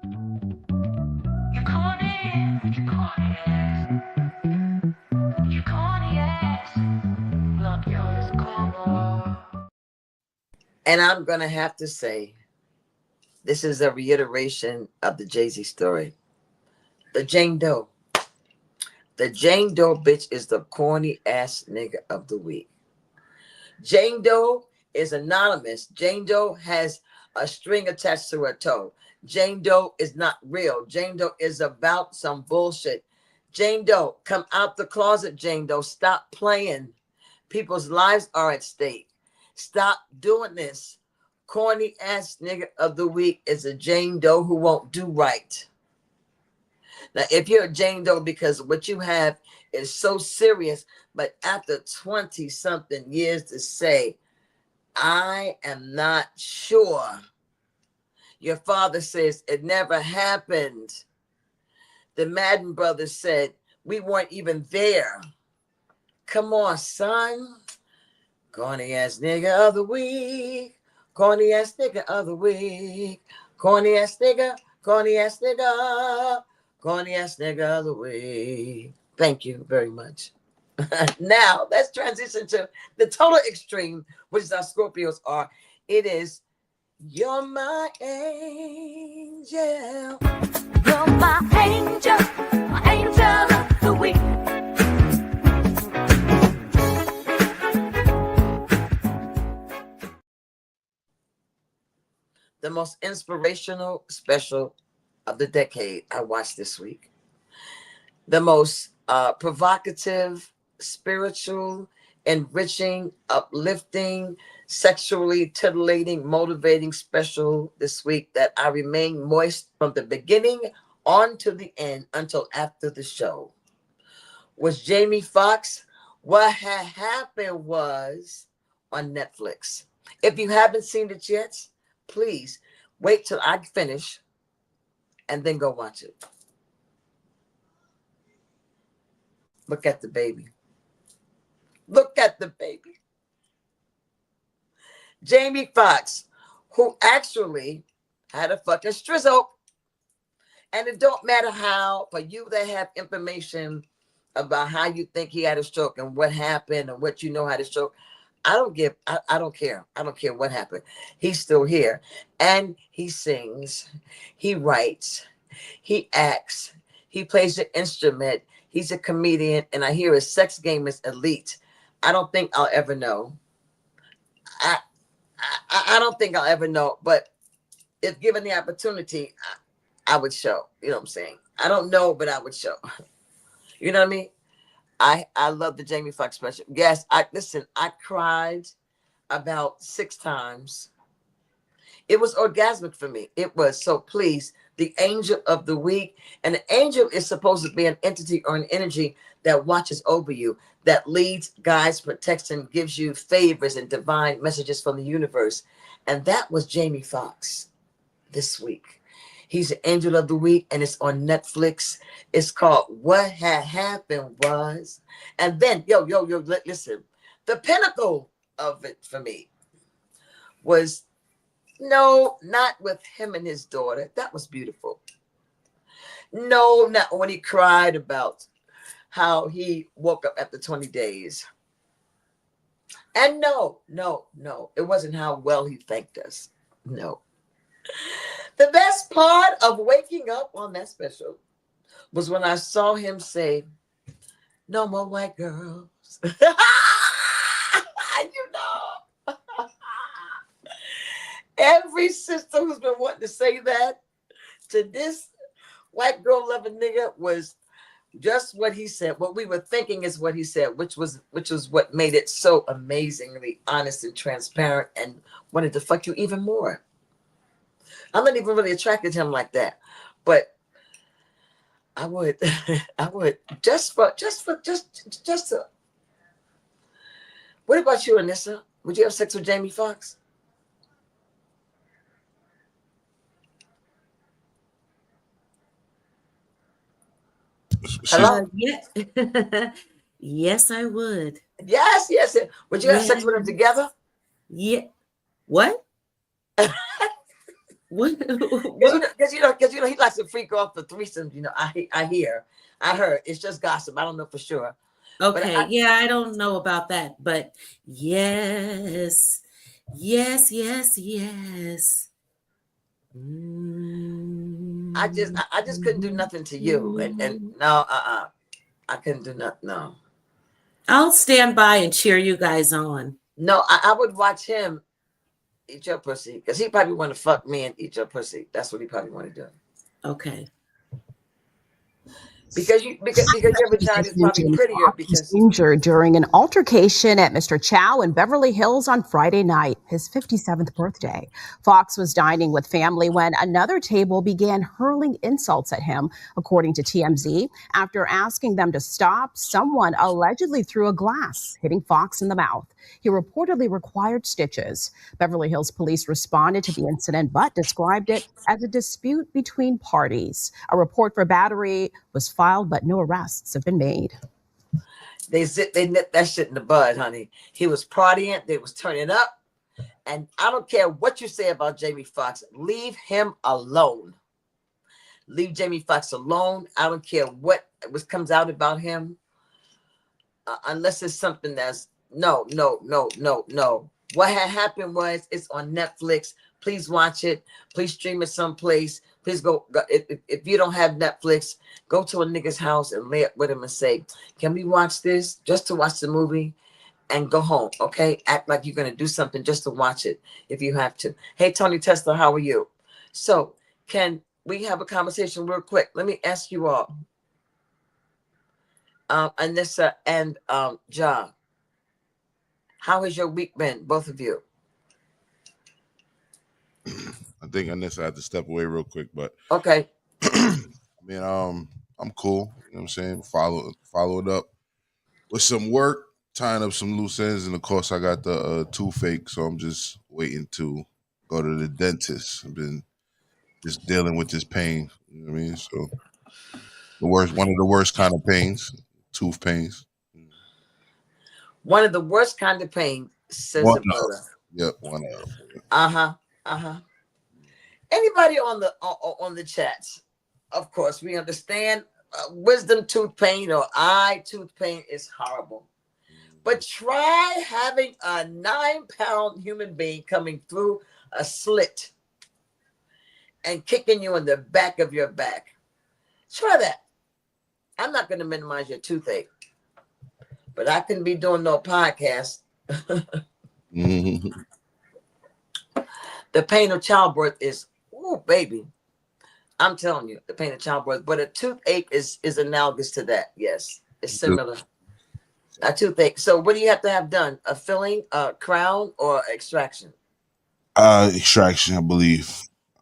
And I'm going to have to say, this is a reiteration of the Jay-Z story. The Jane Doe. The Jane Doe bitch is the corny ass nigga of the week. Jane Doe is anonymous. Jane Doe has a string attached to her toe. Jane Doe is not real. Jane Doe is about some bullshit. Jane Doe, come out the closet, Jane Doe. Stop playing. People's lives are at stake. Stop doing this. Corny ass nigga of the week is a Jane Doe who won't do right. Now, if you're a Jane Doe because what you have is so serious, but after 20-something years to say, I am not sure. Your father says it never happened. The Madden brothers said we weren't even there. Come on, son. Corny ass nigga of the week. Corny ass nigga of the week. Corny ass nigga. Corny ass nigga. Corny ass nigga of the week. Thank you very much. Now, let's transition to the total extreme, which is our Scorpios are. It is, you're my angel. You're my angel of the week. The most inspirational special of the decade I watched this week. The most provocative, spiritual, enriching, uplifting, sexually titillating, motivating special this week that I remain moist from the beginning on to the end until after the show was Jamie Foxx. What had happened was on Netflix. If you haven't seen it yet, please wait till I finish and then go watch it. Look at the baby. Look at the baby. Jamie Foxx, who actually had a fucking strizzle. And it don't matter how, for you that have information about how you think he had a stroke and what happened and what you know had a stroke, I don't care. I don't care what happened. He's still here. And he sings, he writes, he acts, he plays the instrument, he's a comedian, and I hear his sex game is elite. I don't think I'll ever know. I don't think I'll ever know, but if given the opportunity, I would show. You know what I'm saying? I don't know, but I would show. You know what I mean? I love the Jamie Foxx special. Yes, I cried about 6 times. It was orgasmic for me. It was. So please, the angel of the week. And the angel is supposed to be an entity or an energy that watches over you, that leads, guides, protects, and gives you favors and divine messages from the universe. And that was Jamie Foxx this week. He's an angel of the week, and it's on Netflix. It's called What Had Happened Was. And then, listen, the pinnacle of it for me was, no, not with him and his daughter. That was beautiful. No, not when he cried about how he woke up after 20 days. And no, it wasn't how well he thanked us. No. The best part of waking up on that special was when I saw him say, "No more white girls." You know. Every sister who's been wanting to say that to this white girl loving nigga was just what he said. What we were thinking is what he said, which was what made it so amazingly honest and transparent and wanted to fuck you even more. I'm not even really attracted to him like that, but I would, I would just to. What about you, Anissa? Would you have sex with Jamie Foxx? Hello? Yeah. Yes, I would. Yes. Would you have sex with him together? Yeah. What? What? Because you know he likes to freak off the threesomes. You know, I heard. It's just gossip. I don't know for sure. Okay, I don't know about that, but yes. I just couldn't do nothing to you, and no, I couldn't do nothing. No, I'll stand by and cheer you guys on. No, I would watch him eat your pussy because he probably want to fuck me and eat your pussy. That's what he probably want to do. Okay. Because your vagina is probably prettier. Because injured during an altercation at Mr. Chow in Beverly Hills on Friday night, his 57th birthday. Fox was dining with family when another table began hurling insults at him, according to TMZ. After asking them to stop, someone allegedly threw a glass, hitting Fox in the mouth. He reportedly required stitches. Beverly Hills police responded to the incident, but described it as a dispute between parties. A report for battery was filed, but no arrests have been made. They nipped that shit in the bud, honey. He was partying. They was turning up. And I don't care what you say about Jamie Foxx. Leave him alone. Leave Jamie Foxx alone. I don't care what comes out about him. Unless it's something that's no. What had happened was it's on Netflix. Please watch it. Please stream it someplace. Please go. If you don't have Netflix, go to a nigga's house and lay up with him and say, "Can we watch this?" Just to watch the movie and go home, okay? Act like you're going to do something just to watch it if you have to. Hey, Tony Tesla, how are you? So can we have a conversation real quick? Let me ask you all. Anissa and John, how has your week been, both of you? I think Anissa had to step away real quick, but okay. I mean, I'm cool. You know what I'm saying? Follow it up with some work, tying up some loose ends, and of course, I got the toothache, so I'm just waiting to go to the dentist. I've been just dealing with this pain. You know what I mean? So one of the worst kind of pains. tooth pains. One of the worst kind of pain, says One the brother. Yep, one of. Anybody on the chats? Of course, we understand wisdom tooth pain or eye tooth pain is horrible. But try having a 9-pound human being coming through a slit and kicking you in the back of your back. Try that. I'm not going to minimize your toothache, but I couldn't be doing no podcast. The pain of childbirth is, oh, baby. I'm telling you, the pain of childbirth. But a toothache is analogous to that. Yes, it's similar. A toothache. So what do you have to have done? A filling, a crown, or extraction? Extraction, I believe.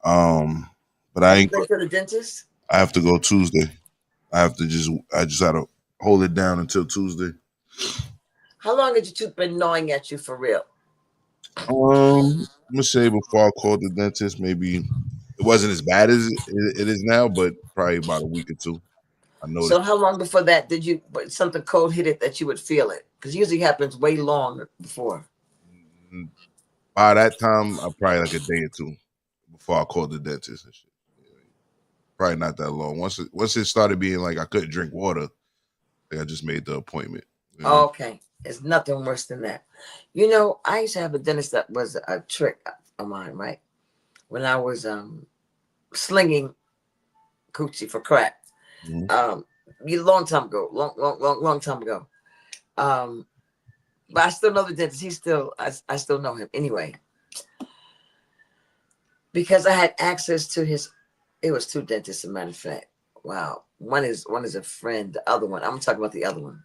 But I ain't been to the dentist? I have to go Tuesday. I just had to hold it down until Tuesday. How long had your tooth been gnawing at you for real? I'm gonna say before I called the dentist, maybe it wasn't as bad as it is now, but probably about a week or two. I noticed. So how long before that did you something cold hit it that you would feel it? Because usually happens way long before. By that time, I probably like a day or two before I called the dentist and shit. Probably not that long. Once it started being like I couldn't drink water, I just made the appointment. You know? Okay, it's nothing worse than that. You know, I used to have a dentist that was a trick of mine, right? When I was slinging coochie for crack. Long time ago. Long time ago. But I still know the dentist. I still know him anyway. Because I had access to it was 2 dentists, as a matter of fact. Wow. One is a friend, the other one, I'm talking about the other one.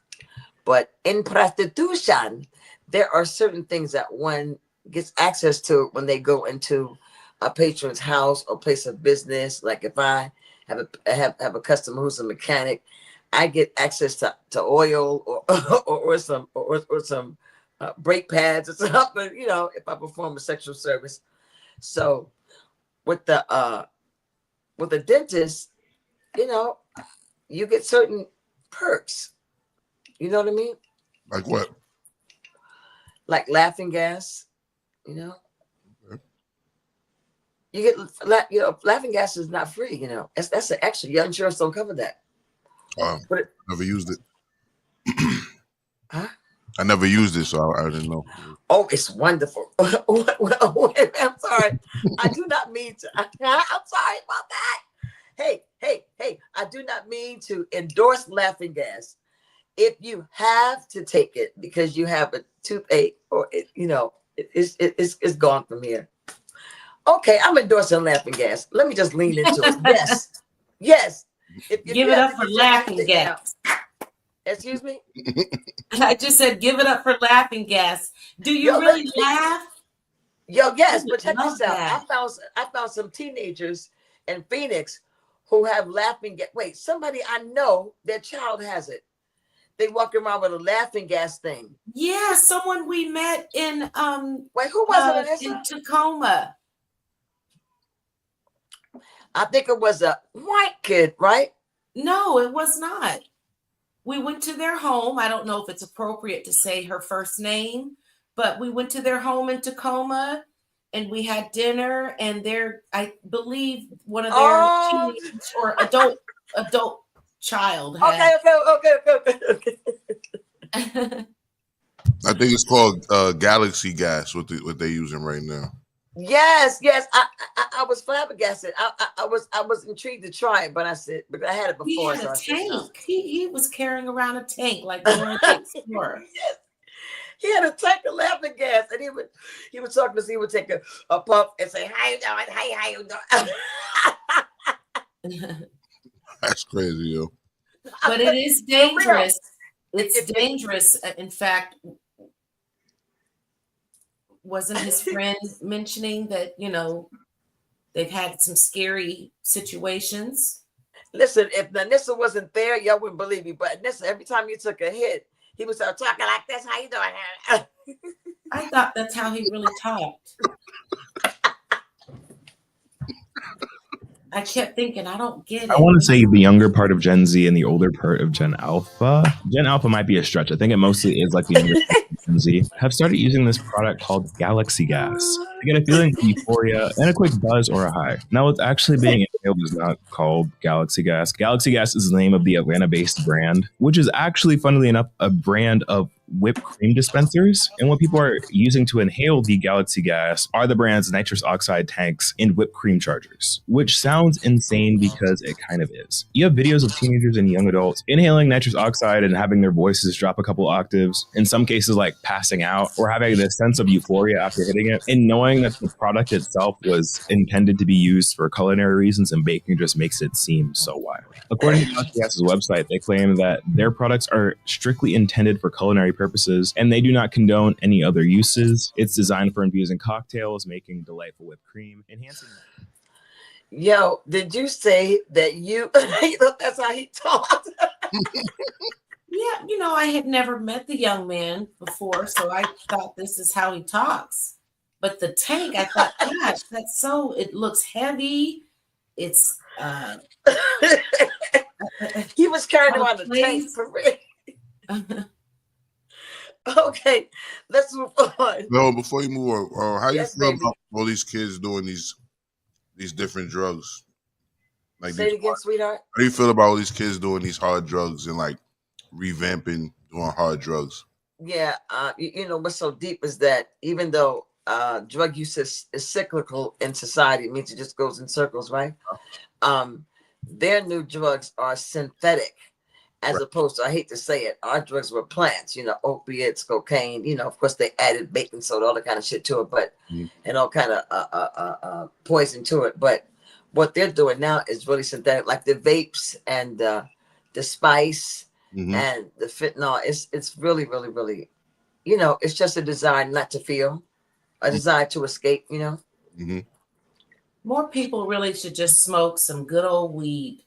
But in prostitution, there are certain things that one gets access to when they go into a patron's house or place of business. Like if I have a customer who's a mechanic, I get access to oil or some brake pads or something, you know, if I perform a sexual service. So with the dentist, you know, you get certain perks. You know what I mean? Like what? Like laughing gas, you know. Okay. You get, laughing gas is not free, you know. That's an extra. Your insurance don't cover that. Never used it. Huh? I never used it, so I didn't know. Oh, it's wonderful. I'm sorry. I do not mean to. I'm sorry about that. Hey, I do not mean to endorse laughing gas. If you have to take it because you have a toothache or it's gone from here. Okay, I'm endorsing laughing gas. Let me just lean into it. Yes. If give it up for laughing gas. Excuse me? I just said give it up for laughing gas. Do you really laugh? Yes, but check this out. I found some teenagers in Phoenix who have laughing gas. Wait, somebody I know, their child has it. They walk around with a laughing gas thing. Yeah, someone we met in wait, who was it? In Tacoma. I think it was a white kid, right? No, it was not. We went to their home. I don't know if it's appropriate to say her first name, but we went to their home in Tacoma and we had dinner, and I believe one of their teenagers or adult child had. Okay. I think it's called Galaxy Gas. What they're using right now. Yes. I was flabbergasted. I was intrigued to try it, but I had it before. He had a tank. He was carrying around a tank like Dora the Explorer. Yes. He had a tank of laughing gas, and he would talk to us. He would take a puff and say, "How you doing? Hey, how you doing?" That's crazy, yo. But it is dangerous. It's dangerous. In fact, wasn't his friend mentioning that, you know, they've had some scary situations? Listen, if Nanissa wasn't there, y'all wouldn't believe me. But Nanissa, every time you took a hit, he would start talking like this. How you doing? I thought that's how he really talked. I kept thinking, I don't get I it. want to say the younger part of Gen Z and the older part of Gen Alpha. Gen Alpha might be a stretch. I think it mostly is like the younger part of Gen Z have started using this product called Galaxy Gas to get a feeling of euphoria and a quick buzz or a high. Now, what's actually being inhaled is not called Galaxy Gas. Galaxy Gas is the name of the Atlanta-based brand, which is actually, funnily enough, a brand of whipped cream dispensers. And what people are using to inhale the Galaxy Gas are the brand's nitrous oxide tanks and whipped cream chargers, which sounds insane because it kind of is. You have videos of teenagers and young adults inhaling nitrous oxide and having their voices drop a couple octaves, in some cases like passing out or having this sense of euphoria after hitting it, and knowing that the product itself was intended to be used for culinary reasons and baking just makes it seem so wild. According to Galaxy Gas's website, they claim that their products are strictly intended for culinary purposes and they do not condone any other uses. It's designed for infusing cocktails, making delightful whipped cream, enhancing. Yo, did you say that you that's how he talked? Yeah, I had never met the young man before, so I thought this is how he talks. But the tank, I thought, gosh, it looks heavy. It's he was carrying around the tank for real. Okay, let's move on. No, before you move on, how Yes, you feel baby. about all these kids doing these different drugs? Like, Say it again, sweetheart. how do you feel about all these kids doing these hard drugs and like revamping doing hard drugs? Yeah, what's so deep is that even though drug use is cyclical in society, it means it just goes in circles, right? Their new drugs are synthetic, as opposed to, I hate to say it, our drugs were plants, opiates, cocaine, of course they added baking soda, all that kind of shit to it, but and all kind of poison to it. But what they're doing now is really synthetic, like the vapes and the spice and the fentanyl. It's really, really, really, it's just a desire not to feel, a desire to escape, More people really should just smoke some good old weed.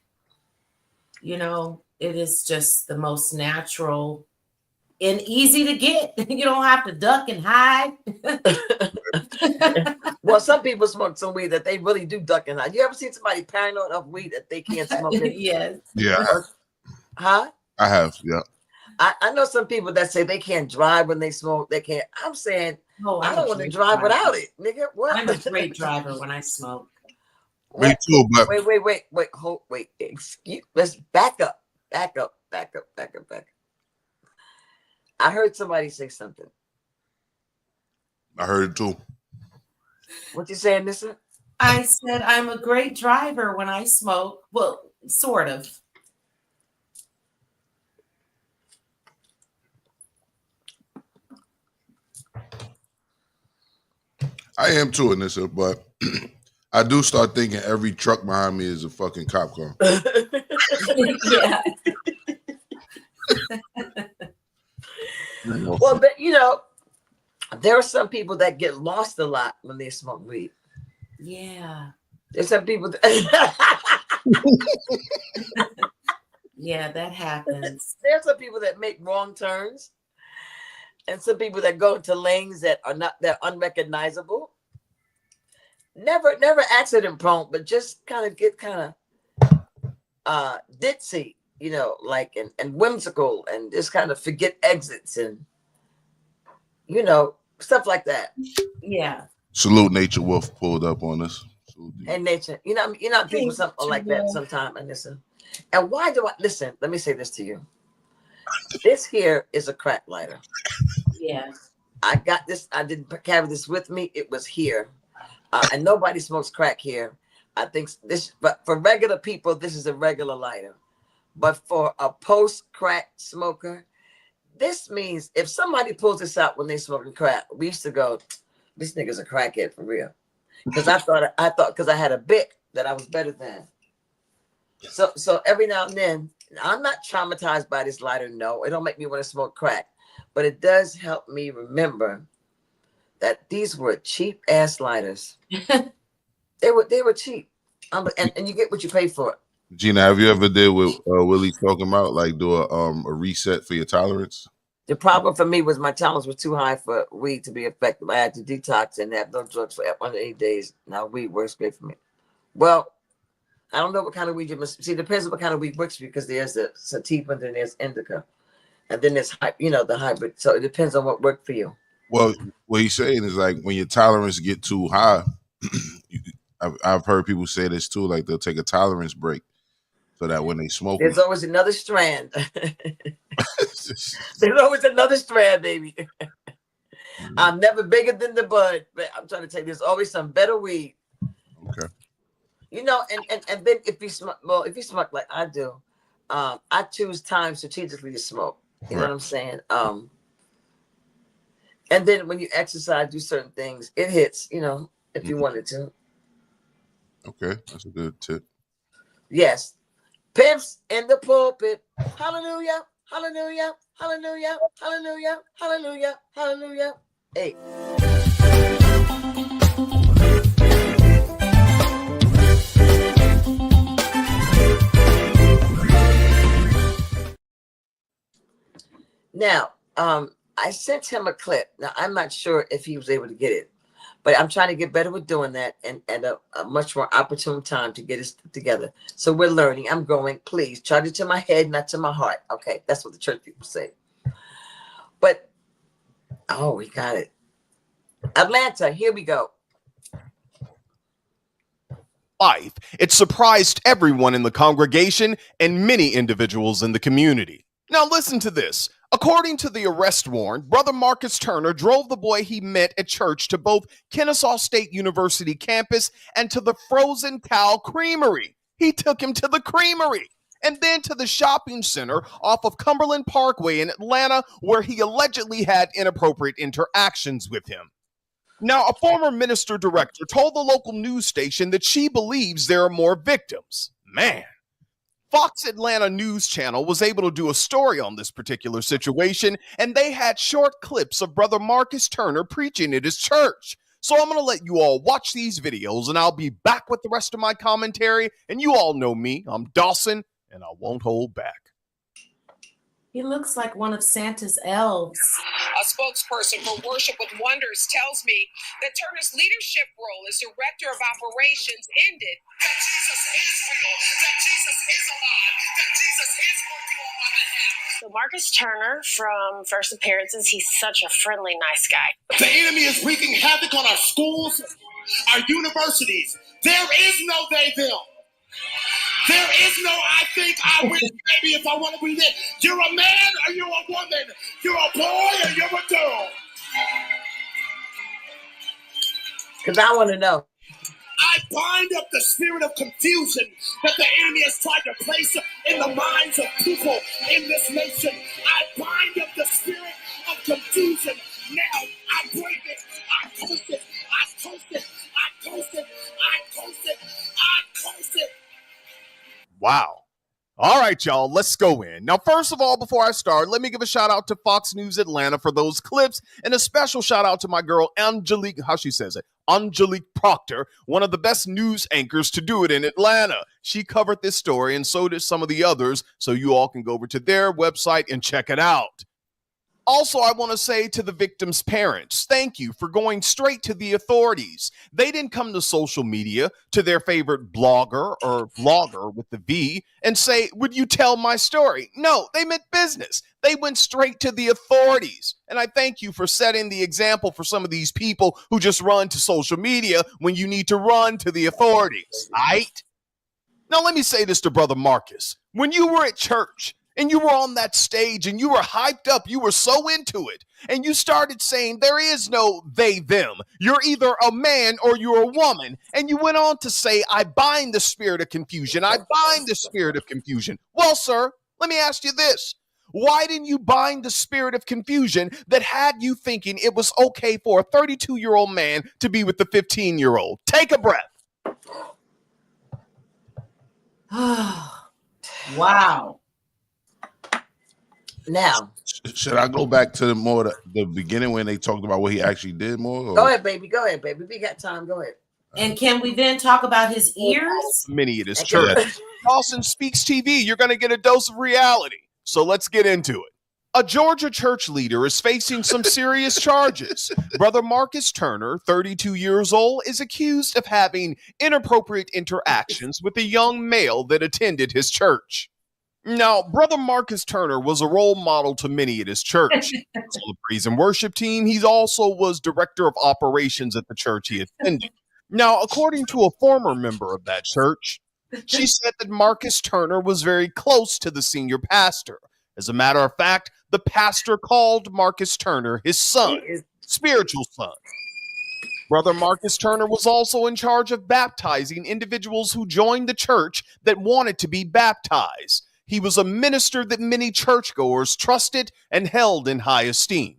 It is just the most natural and easy to get. You don't have to duck and hide. Well, some people smoke some weed that they really do duck and hide. You ever seen somebody paranoid of weed that they can't smoke it? Yes. Yeah. Huh? I have, yeah. I know some people that say they can't drive when they smoke. They can't. I'm saying, I don't want to drive driver. without it, nigga. What? I'm a great driver when I smoke. Me too, but Wait. Let's back up. I heard somebody say something. I heard it too. What you saying, Nissa? I said I'm a great driver when I smoke. Well, sort of. I am too, Anissa, but I do start thinking every truck behind me is a fucking cop car. Yeah. Well, but there are some people that get lost a lot when they smoke weed. Yeah. There's some people Yeah, that happens. There's some people that make wrong turns, and some people that go into lanes that are unrecognizable. Never accident prone, but just get ditzy, like and whimsical, and just kind of forget exits and stuff like that. Yeah. Salute Nature Wolf pulled up on us. And nature, people something like that sometimes. And listen, and why do I listen? Let me say this to you. This here is a crack lighter. Yeah. I got this. I didn't carry this with me. It was here, and nobody smokes crack here. I think this, but for regular people, this is a regular lighter. But for a post-crack smoker, this means if somebody pulls this out when they smoking crack, we used to go, "This nigga's a crackhead for real." Because I thought because I had a Bic that I was better than. So every now and then, I'm not traumatized by this lighter. No, it don't make me want to smoke crack, but it does help me remember that these were cheap ass lighters. They were cheap, and you get what you pay for it. Gina, have you ever did what Willie's talking about, like do a reset for your tolerance? The problem for me was my tolerance was too high for weed to be effective. I had to detox and have no drugs for 180 days. Now weed works great for me. Well, I don't know what kind of weed you must see. It depends on what kind of weed works for you, because there's the sativa and then there's indica, and then there's the hybrid. So it depends on what worked for you. Well, what he's saying is like when your tolerance get too high, I've heard people say this too. Like they'll take a tolerance break so that when they smoke, There's always another strand. There's always another strand, baby. I'm never bigger than the bud, but I'm trying to tell you, there's always some better weed. Okay. You know, and then if you smoke like I do, I choose time strategically to smoke. You know what I'm saying? And then when you exercise, do certain things, it hits, if you wanted to. Okay, that's a good tip. Yes. Pimps in the pulpit. Hallelujah. Hallelujah. Hallelujah. Hallelujah. Hallelujah. Hallelujah. Hey. Now, I sent him a clip. Now, I'm not sure if he was able to get it, but I'm trying to get better with doing that and a much more opportune time to get us together. So we're learning. I'm growing. Please charge it to my head, not to my heart. Okay, that's what the church people say. But, oh, we got it. Atlanta, here we go. Life, it surprised everyone in the congregation and many individuals in the community. Now listen to this. According to the arrest warrant, Brother Marcus Turner drove the boy he met at church to both Kennesaw State University campus and to the Frozen Cow Creamery. He took him to the creamery and then to the shopping center off of Cumberland Parkway in Atlanta, where he allegedly had inappropriate interactions with him. Now, a former minister director told the local news station that she believes there are more victims. Man. Fox Atlanta News Channel was able to do a story on this particular situation, and they had short clips of Brother Marcus Turner preaching at his church. So I'm going to let you all watch these videos, and I'll be back with the rest of my commentary. And you all know me. I'm Dawson, and I won't hold back. He looks like one of Santa's elves. A spokesperson for Worship with Wonders tells me that Turner's leadership role as director of operations ended. That Jesus is real, that Jesus is alive, that Jesus is working on my behalf. So Marcus Turner from First Appearances, he's such a friendly, nice guy. The enemy is wreaking havoc on our schools, our universities. There is no they, them. There is no I think, I wish, maybe if I want to be there. You're a man or you're a woman. You're a boy or you're a girl. Because I want to know. I bind up the spirit of confusion that the enemy has tried to place in the minds of people in this nation. I bind up the spirit of confusion. Now I break it. I curse it. I curse it. I curse it. I curse it. I curse it. Wow. All right, y'all, let's go in. Now, first of all, before I start, let me give a shout out to Fox News Atlanta for those clips, and a special shout out to my girl, Angelique, how she says it, Angelique Proctor, one of the best news anchors to do it in Atlanta. She covered this story, and so did some of the others, so you all can go over to their website and check it out. Also, I want to say to the victims' parents, thank you for going straight to the authorities. They didn't come to social media, to their favorite blogger or vlogger with the V, and say, would you tell my story? No, they meant business. They went straight to the authorities. And I thank you for setting the example for some of these people who just run to social media when you need to run to the authorities, right? Now, let me say this to Brother Marcus. When you were at church, and you were on that stage and you were hyped up, you were so into it, and you started saying there is no they, them. You're either a man or you're a woman. And you went on to say, I bind the spirit of confusion. I bind the spirit of confusion. Well, sir, let me ask you this. Why didn't you bind the spirit of confusion that had you thinking it was okay for a 32-year-old man to be with the 15-year-old? Take a breath. Wow. Now, should I go back to the beginning when they talked about what he actually did more? Or? Go ahead, baby. Go ahead, baby. We got time. Go ahead. And can we then talk about his ears? Many at his church. Dawson Speaks TV. You're going to get a dose of reality. So let's get into it. A Georgia church leader is facing some serious charges. Brother Marcus Turner, 32 years old, is accused of having inappropriate interactions with a young male that attended his church. Now, Brother Marcus Turner was a role model to many at his church. He was on the praise and worship team. He also was director of operations at the church he attended. Now, according to a former member of that church, she said that Marcus Turner was very close to the senior pastor. As a matter of fact, the pastor called Marcus Turner his son, spiritual son. Brother Marcus Turner was also in charge of baptizing individuals who joined the church that wanted to be baptized. He was a minister that many churchgoers trusted and held in high esteem.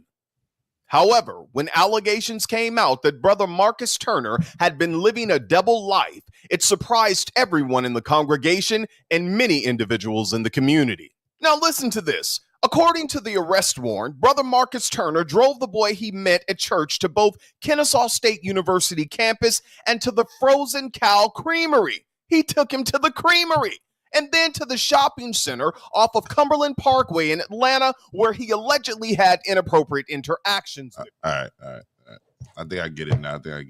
However, when allegations came out that Brother Marcus Turner had been living a double life, it surprised everyone in the congregation and many individuals in the community. Now listen to this. According to the arrest warrant, Brother Marcus Turner drove the boy he met at church to both Kennesaw State University campus and to the Frozen Cow Creamery. He took him to the creamery and then to the shopping center off of Cumberland Parkway in Atlanta, where he allegedly had inappropriate interactions with. All right. I think I get it now. Yeah,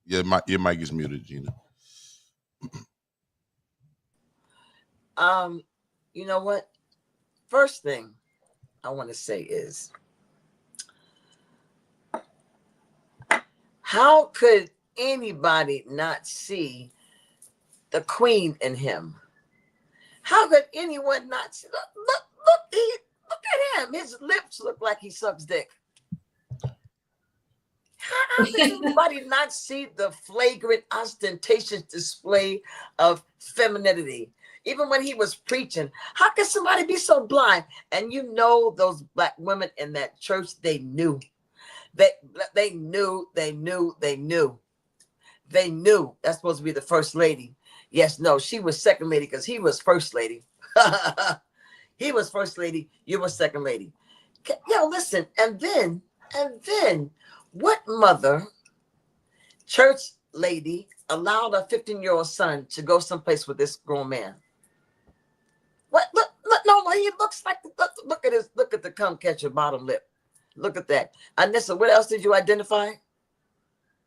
your mic is muted, Gina. You know what? First thing I want to say is, how could anybody not see the queen in him? How could anyone not see? Look at him. His lips look like he sucks dick. How could anybody not see the flagrant, ostentatious display of femininity? Even when he was preaching, how could somebody be so blind? And you know, those black women in that church, they knew. They knew. That's supposed to be the first lady. Yes, no, she was second lady because he was first lady. He was first lady. You were second lady. Yo, listen. And then, what mother, church lady, allowed a 15-year-old son to go someplace with this grown man? What? Look, no, he looks like, look at the cum catcher bottom lip. Look at that. Anissa, what else did you identify?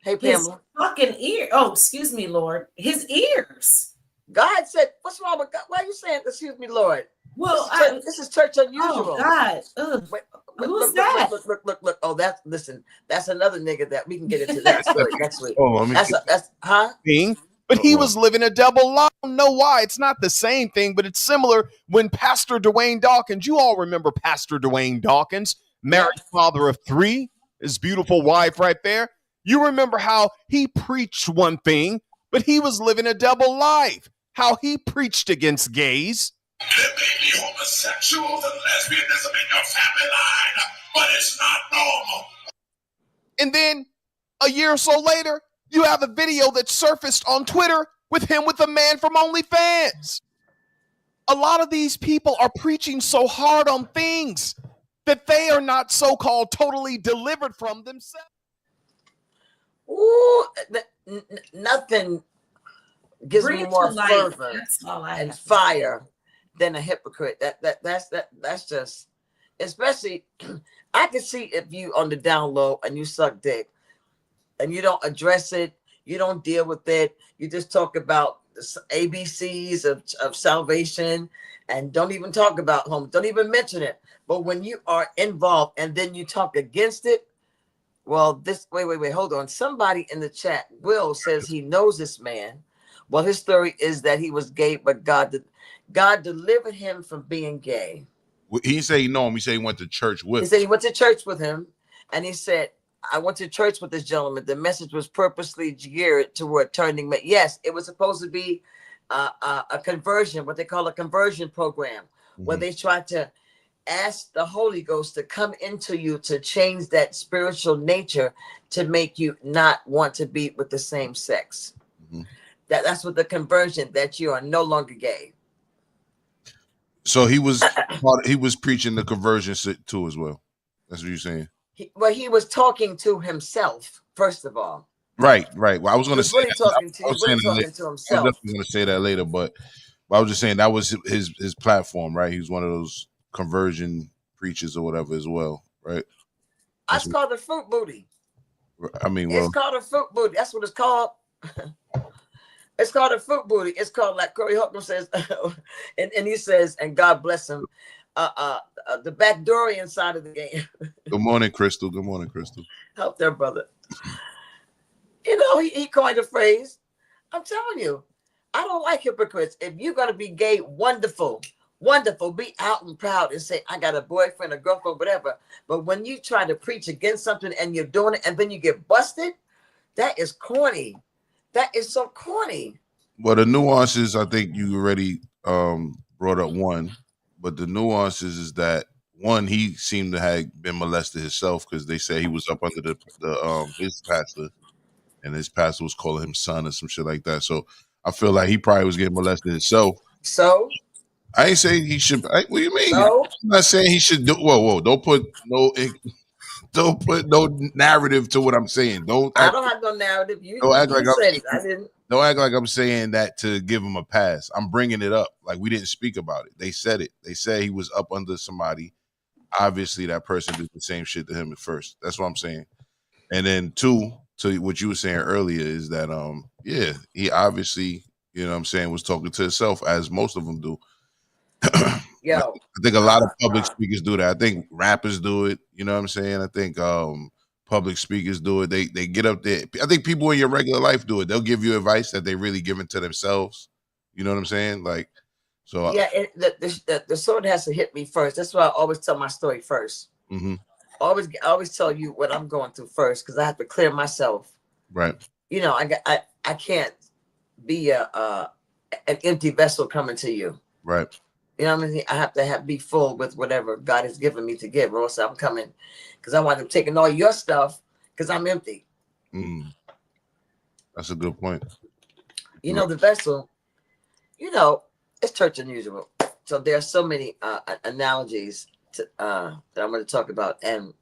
Hey, Pamela. His fucking ear. Oh, excuse me, Lord. His ears. God said, what's wrong with God? Why are you saying, excuse me, Lord? Well, this is church unusual. Oh, God. Who's that? Look. Oh, that's another nigga that we can get into that story next week. Oh, But he was living a double life. I don't know why. It's not the same thing, but it's similar when Pastor Dwayne Dawkins, you all remember Pastor Dwayne Dawkins, married father of 3, his beautiful wife right there. You remember how he preached one thing, but he was living a double life. How he preached against gays. There may be homosexuals and lesbianism in your family line, but it's not normal. And then a year or so later, you have a video that surfaced on Twitter with him with a man from OnlyFans. A lot of these people are preaching so hard on things that they are not so-called totally delivered from themselves. Ooh, nothing gives me more fervor and fire than a hypocrite. That's just, especially, I can see if you on the down low and you suck dick and you don't address it, you don't deal with it, you just talk about the ABCs of salvation and don't even talk about home, don't even mention it. But when you are involved and then you talk against it, well, wait, hold on. Somebody in the chat, Will, says he knows this man. Well, his story is that he was gay, but God delivered him from being gay. He said he know him. He said he went to church with him. He said he went to church with him, and he said, I went to church with this gentleman. The message was purposely geared toward turning men. Yes, it was supposed to be a conversion, what they call a conversion program, where they try to ask the Holy Ghost to come into you to change that spiritual nature to make you not want to be with the same sex. That's what the conversion, that you are no longer gay. So he was preaching the conversion too as well. That's what you're saying. He was talking to himself, first of all. Right. Well, I was going to say He's really talking to himself. I was definitely going to say that later, but I was just saying that was his platform, right? He was one of those conversion preachers or whatever as well, right? That's called a fruit booty. I mean, It's called a fruit booty. That's what it's called. It's called a fruit booty. It's called, like Corey Holcomb says, and he says, and God bless him, the backdoorian side of the game. good morning, Crystal. Good morning, Crystal. Help there, brother. You know, he coined a phrase. I'm telling you, I don't like hypocrites. If you're going to be gay, wonderful, wonderful. Be out and proud and say, I got a boyfriend, a girlfriend, whatever. But when you try to preach against something and you're doing it and then you get busted, that is corny. That is so corny. Well, the nuances, I think you already brought up one, but the nuances is that one, he seemed to have been molested himself because they say he was up under the his pastor, and his pastor was calling him son or some shit like that. So I feel like he probably was getting molested himself. So I ain't saying he should. What do you mean? So? I'm not saying he should do. Whoa! Don't put no narrative to what I'm saying. I don't have no narrative. You act like said it. I didn't. Don't act like I'm saying that to give him a pass. I'm bringing it up. Like we didn't speak about it. They said it. They said he was up under somebody. Obviously, that person did the same shit to him at first. That's what I'm saying. And then two, to what you were saying earlier is that yeah, he obviously, you know what I'm saying, was talking to himself as most of them do. Yo, I think a lot of public speakers do that. I think rappers do it. You know what I'm saying? I think public speakers do it. They get up there. I think people in your regular life do it. They'll give you advice that they really giving to themselves. You know what I'm saying? Like, so yeah, the sword has to hit me first. That's why I always tell my story first. Mm-hmm. I always tell you what I'm going through first because I have to clear myself. Right. You know, I can't be an empty vessel coming to you. Right. You know what I mean? I have to be full with whatever God has given me to give, or else I'm coming because I want them taking all your stuff because I'm empty. That's a good point. You know, the vessel, you know, it's church unusual. So there are so many analogies that I'm going to talk about. And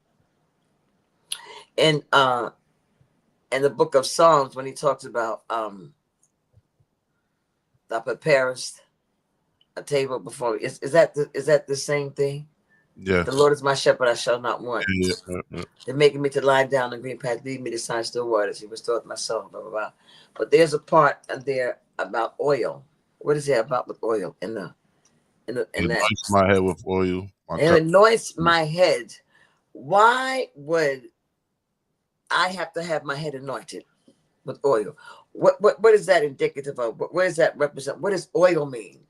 in the book of Psalms, when he talks about thou preparest a table before me, is that the same thing? Yeah. The Lord is my shepherd, I shall not want. Yeah. They're making me to lie down in green path, lead me to sign still waters. He restored my soul, blah, blah, blah. But there's a part in there about oil. What is there about with oil in that? Anoints my head with oil. It anoints my head. Why would I have to have my head anointed with oil? What is that indicative of? What does that represent? What does oil mean?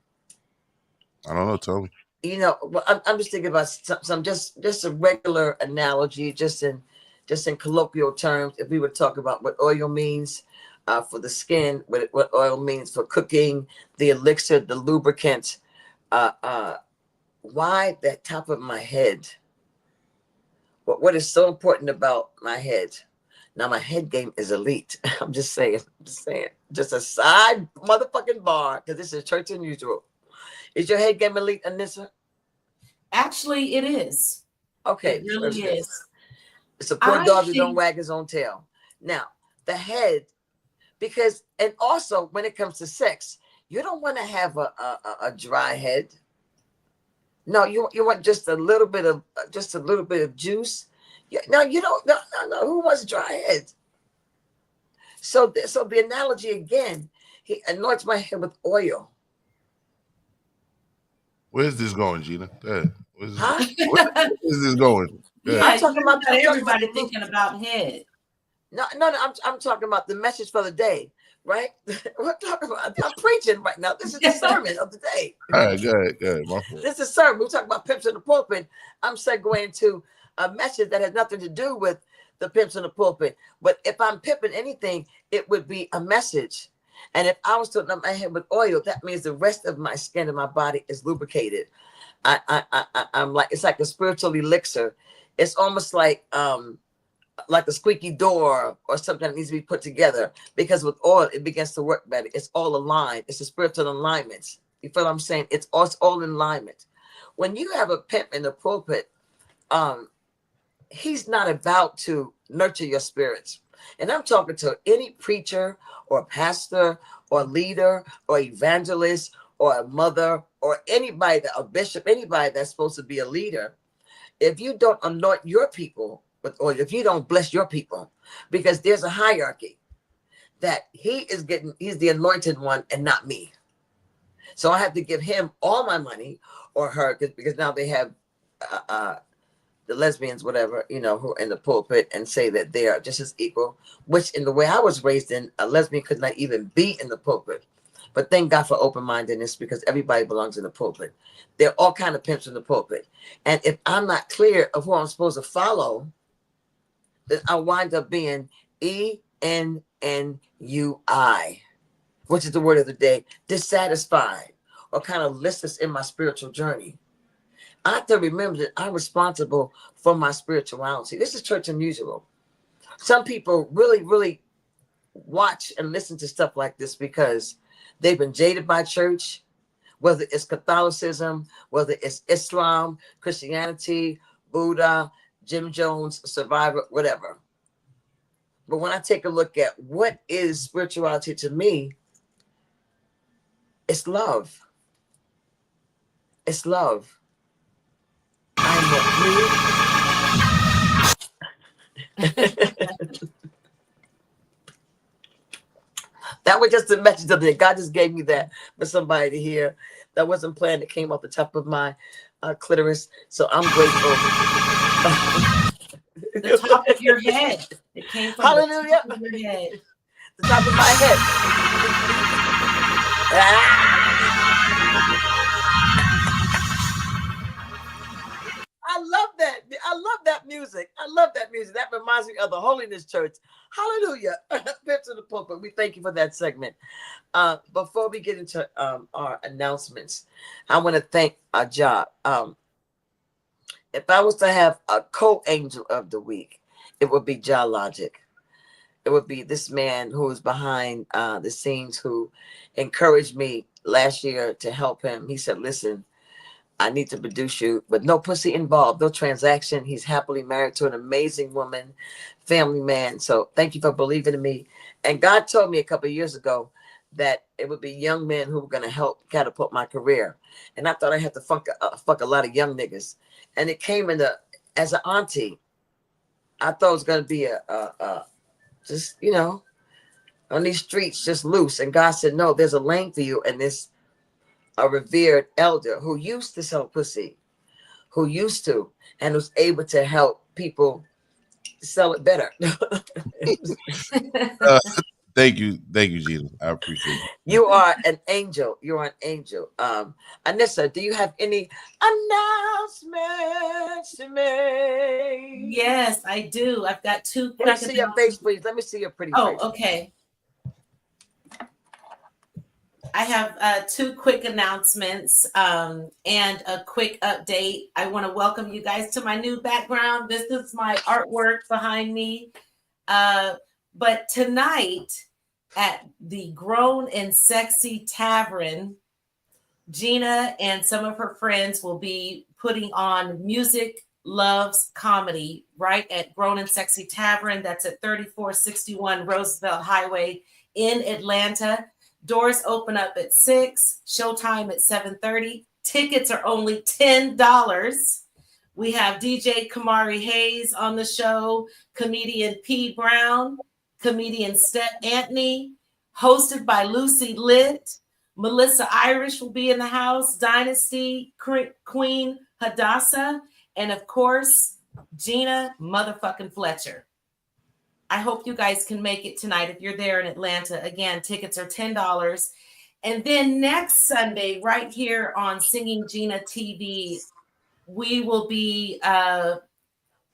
I don't know. Tell me. You know, I'm just thinking about some just a regular analogy, just in colloquial terms. If we would talk about what oil means for the skin, what oil means for cooking, the elixir, the lubricant. Why that top of my head? What is so important about my head? Now my head game is elite. I'm just saying. Just a side motherfucking bar because this is church unusual. Is your head game elite, Anissa? Actually, it is. Okay. It really is. It's a poor dog that don't wag his own tail. Now, the head, because, and also when it comes to sex, you don't want to have a dry head. No, you want just a little bit of juice. No, you don't. No. Who wants dry head? So the analogy again, he anoints my head with oil. Where's this going, Gina? Where's this going? Yeah, I'm talking about everybody thinking about head. No. I'm talking about the message for the day, right? We're talking about. I'm preaching right now. This is the sermon of the day. All right, go ahead. My fault. This is a sermon. We're talking about pimps in the pulpit. I'm segueing to a message that has nothing to do with the pimps in the pulpit. But if I'm pimping anything, it would be a message. And if I was to anoint my head with oil, that means the rest of my skin and my body is lubricated. I'm like, it's like a spiritual elixir. It's almost like a squeaky door or something that needs to be put together, because with oil, it begins to work better. It's all aligned. It's a spiritual alignment. You feel what I'm saying? It's all in alignment. When you have a pimp in the pulpit, he's not about to nurture your spirits. And I'm talking to any preacher or pastor or leader or evangelist or a mother or anybody, a bishop, anybody that's supposed to be a leader. if you don't anoint your people, or if you don't bless your people, because there's a hierarchy that he's the anointed one and not me. So I have to give him all my money, or her, because now they have the lesbians, whatever, who are in the pulpit and say that they are just as equal, which in the way I was raised in, a lesbian could not even be in the pulpit. But thank God for open-mindedness, because everybody belongs in the pulpit. There are all kind of pimps in the pulpit. And if I'm not clear of who I'm supposed to follow, then I wind up being ENNUI, which is the word of the day, dissatisfied, or kind of listless in my spiritual journey. I have to remember that I'm responsible for my spirituality. This is church unusual. Some people really, really watch and listen to stuff like this because they've been jaded by church, whether it's Catholicism, whether it's Islam, Christianity, Buddha, Jim Jones, Survivor, whatever. But when I take a look at what is spirituality to me, it's love. It's love. I'm That was just a message of the God just gave me that for somebody to hear. That wasn't planned. It came off the top of my clitoris. So I'm grateful. The top of your head. It came from Hallelujah. the top of your head. The top of my head. I love that. I love that music. I love that music. That reminds me of the Holiness Church. Hallelujah. Pip to the pulpit. We thank you for that segment. Before we get into our announcements, I want to thank our job. If I was to have a co-angel of the week, it would be Jah Logic. It would be this man who is behind the scenes, who encouraged me last year to help him. He said, listen, I need to produce you, but no pussy involved, no transaction. He's happily married to an amazing woman, family man. So thank you for believing in me. And God told me a couple of years ago that it would be young men who were going to help catapult my career. And I thought I had to fuck a lot of young niggas. And it came as an auntie. I thought it was going to be just, on these streets, just loose. And God said, no, there's a lane for you. And this a revered elder who used to sell pussy, and was able to help people sell it better. Thank you, Gina. I appreciate it. You are an angel. You are an angel. Anissa, do you have any announcements to make? Yes, I do. I've got two. Let me see your face, please. Let me see your pretty face. Oh, okay. I have two quick announcements and a quick update. I want to welcome you guys to my new background. This is my artwork behind me. But tonight at the Grown and Sexy Tavern, Gina and some of her friends will be putting on Music Loves Comedy right at Grown and Sexy Tavern. That's at 3461 Roosevelt Highway in Atlanta. Doors open up at 6, showtime at 7:30. Tickets are only $10. We have DJ Kamari Hayes on the show, comedian P. Brown, comedian Steph Anthony, hosted by Lucy Litt. Melissa Irish will be in the house, Dynasty, Queen Hadassah, and of course, Gina motherfucking Fletcher. I hope you guys can make it tonight if you're there in Atlanta. Again, tickets are $10. And then next Sunday, right here on Singing Gina TV, we will be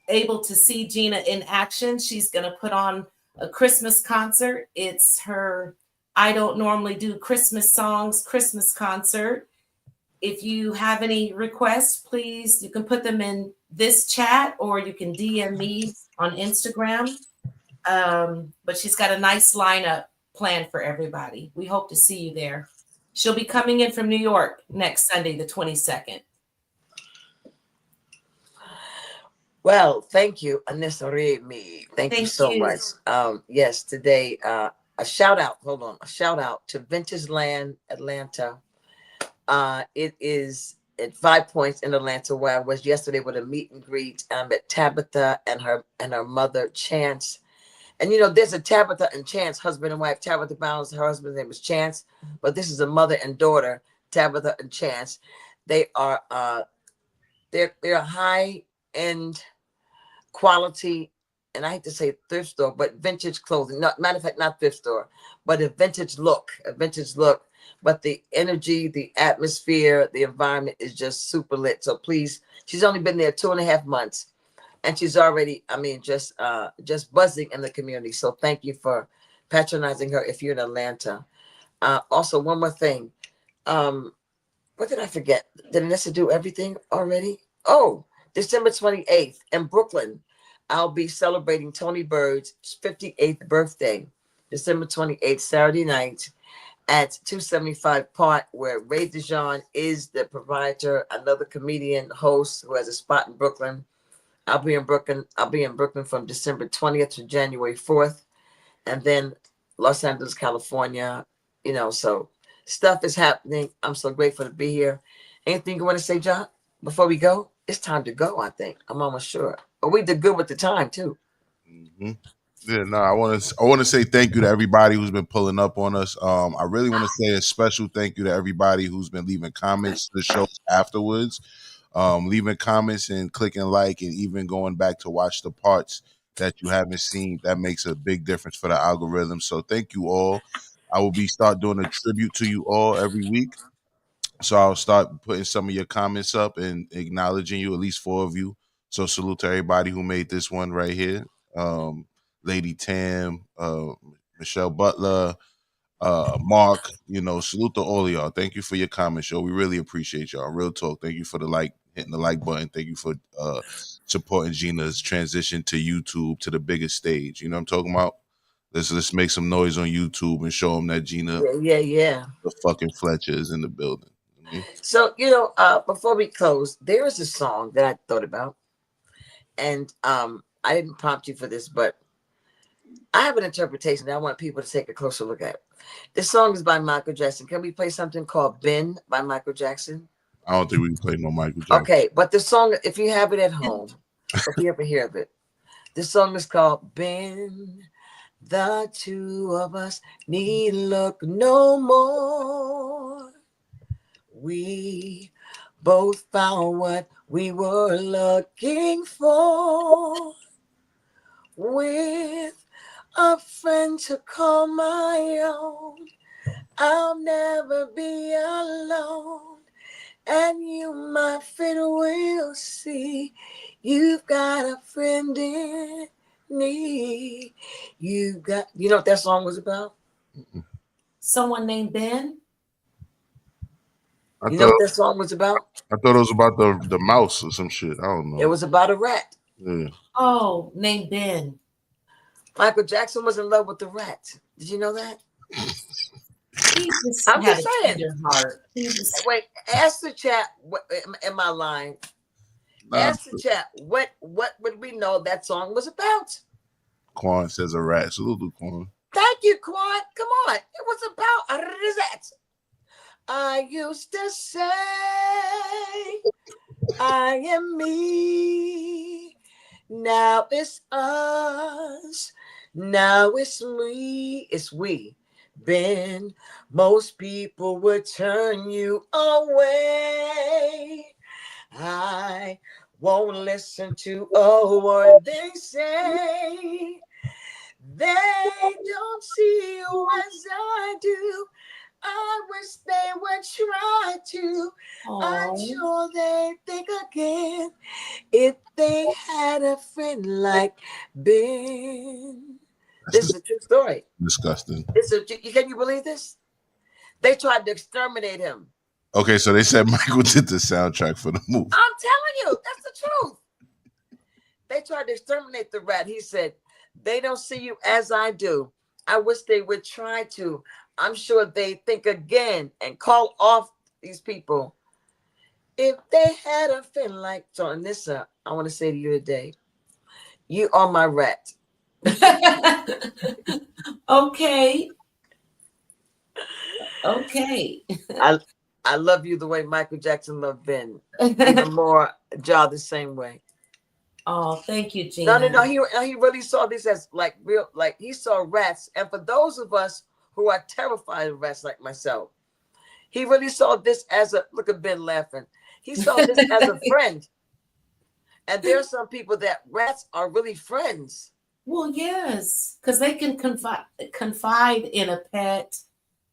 able to see Gina in action. She's going to put on a Christmas concert. It's her I Don't Normally Do Christmas Songs Christmas concert. If you have any requests, please, you can put them in this chat or you can DM me on Instagram. But she's got a nice lineup planned for everybody. We hope to see you there. She'll be coming in from New York next Sunday, the 22nd. Well, thank you, Anissa Remy. Thank you so much. Yes, today, a shout out. Hold on, a shout out to Vintage Land Atlanta. It is at 5 Points in Atlanta, where I was yesterday with a meet and greet. I met Tabitha and her mother Chance. And you know, there's a Tabitha and Chance, husband and wife. Tabitha Bounds, her husband's name is Chance, but this is a mother and daughter, Tabitha and Chance. They are they're high end quality, and I hate to say thrift store, but vintage clothing. Not matter of fact, not thrift store, but a vintage look. But the energy, the atmosphere, the environment is just super lit. So please, she's only been there 2.5 months, and she's already, I mean, just buzzing in the community. So thank you for patronizing her if you're in Atlanta. Also, one more thing. What did I forget? Did Anissa do everything already? Oh, December 28th in Brooklyn, I'll be celebrating Tony Bird's 58th birthday. December 28th, Saturday night at 275 Park, where Ray DeJean is the proprietor, another comedian host who has a spot in Brooklyn. I'll be in Brooklyn from December 20th to January 4th, and then Los Angeles, California. You know, so stuff is happening. I'm so grateful to be here. Anything you want to say, John, before we go? It's time to go, I think. I'm almost sure. But we did good with the time, too. Mm-hmm. Yeah, no, I want to say thank you to everybody who's been pulling up on us. I really want to say a special thank you to everybody who's been leaving comments to the shows afterwards, leaving comments and clicking like, and even going back to watch the parts that you haven't seen. That makes a big difference for the algorithm. So thank you all. I will start doing a tribute to you all every week. So I'll start putting some of your comments up and acknowledging you, at least 4 of you. So salute to everybody who made this one right here. Lady Tam, Michelle Butler, Mark, salute to all of y'all. Thank you for your comments, yo. We really appreciate y'all. Real talk. Thank you for hitting the like button. Thank you for supporting Gina's transition to YouTube, to the biggest stage. You know what I'm talking about? Let's make some noise on YouTube and show them that Gina, Yeah. the fucking Fletcher, is in the building. So, before we close, there is a song that I thought about. And I didn't prompt you for this, but I have an interpretation that I want people to take a closer look at. This song is by Michael Jackson. Can we play something called Ben by Michael Jackson? I don't think we can play no Michael Jackson. Okay, but the song, if you have it at home, if you ever hear of it, this song is called Ben. The two of us need look no more. We both found what we were looking for. With a friend to call my own, I'll never be alone. And you, my friend, will see you've got a friend in me. You know what that song was about? Someone named Ben? You know what that song was about? I thought it was about the mouse or some shit. I don't know. It was about a rat. Yeah. Oh, named Ben. Michael Jackson was in love with the rat. Did you know that? I'm just saying. Heart. Wait, ask the chat. Am I lying? Ask the chat. What would we know that song was about? Quan says a rat. Salute to Quan. Thank you, Quan. Come on. It was about a rat. I used to say, I am me. Now it's us. Now it's me. It's we. Ben, most people would turn you away. I won't listen to a word they say. They don't see you as I do. I wish they would try to. I'm sure they think again if they had a friend like Ben. This is a true story. Disgusting. Can you believe this? They tried to exterminate him. Okay, so they said Michael did the soundtrack for the movie. I'm telling you, that's the truth. They tried to exterminate the rat. He said, they don't see you as I do. I wish they would try to. I'm sure they think again and call off these people. If they had a friend like Anissa, I want to say to you today, you are my rat. Okay. I love you the way Michael Jackson loved Ben. Even more, Ja the same way. Oh, thank you, Gina. No. He really saw this as like real, like he saw rats. And for those of us who are terrified of rats, like myself, he really saw this as a look at Ben laughing. He saw this as a friend. And there are some people that rats are really friends. Well, yes, because they can confide in a pet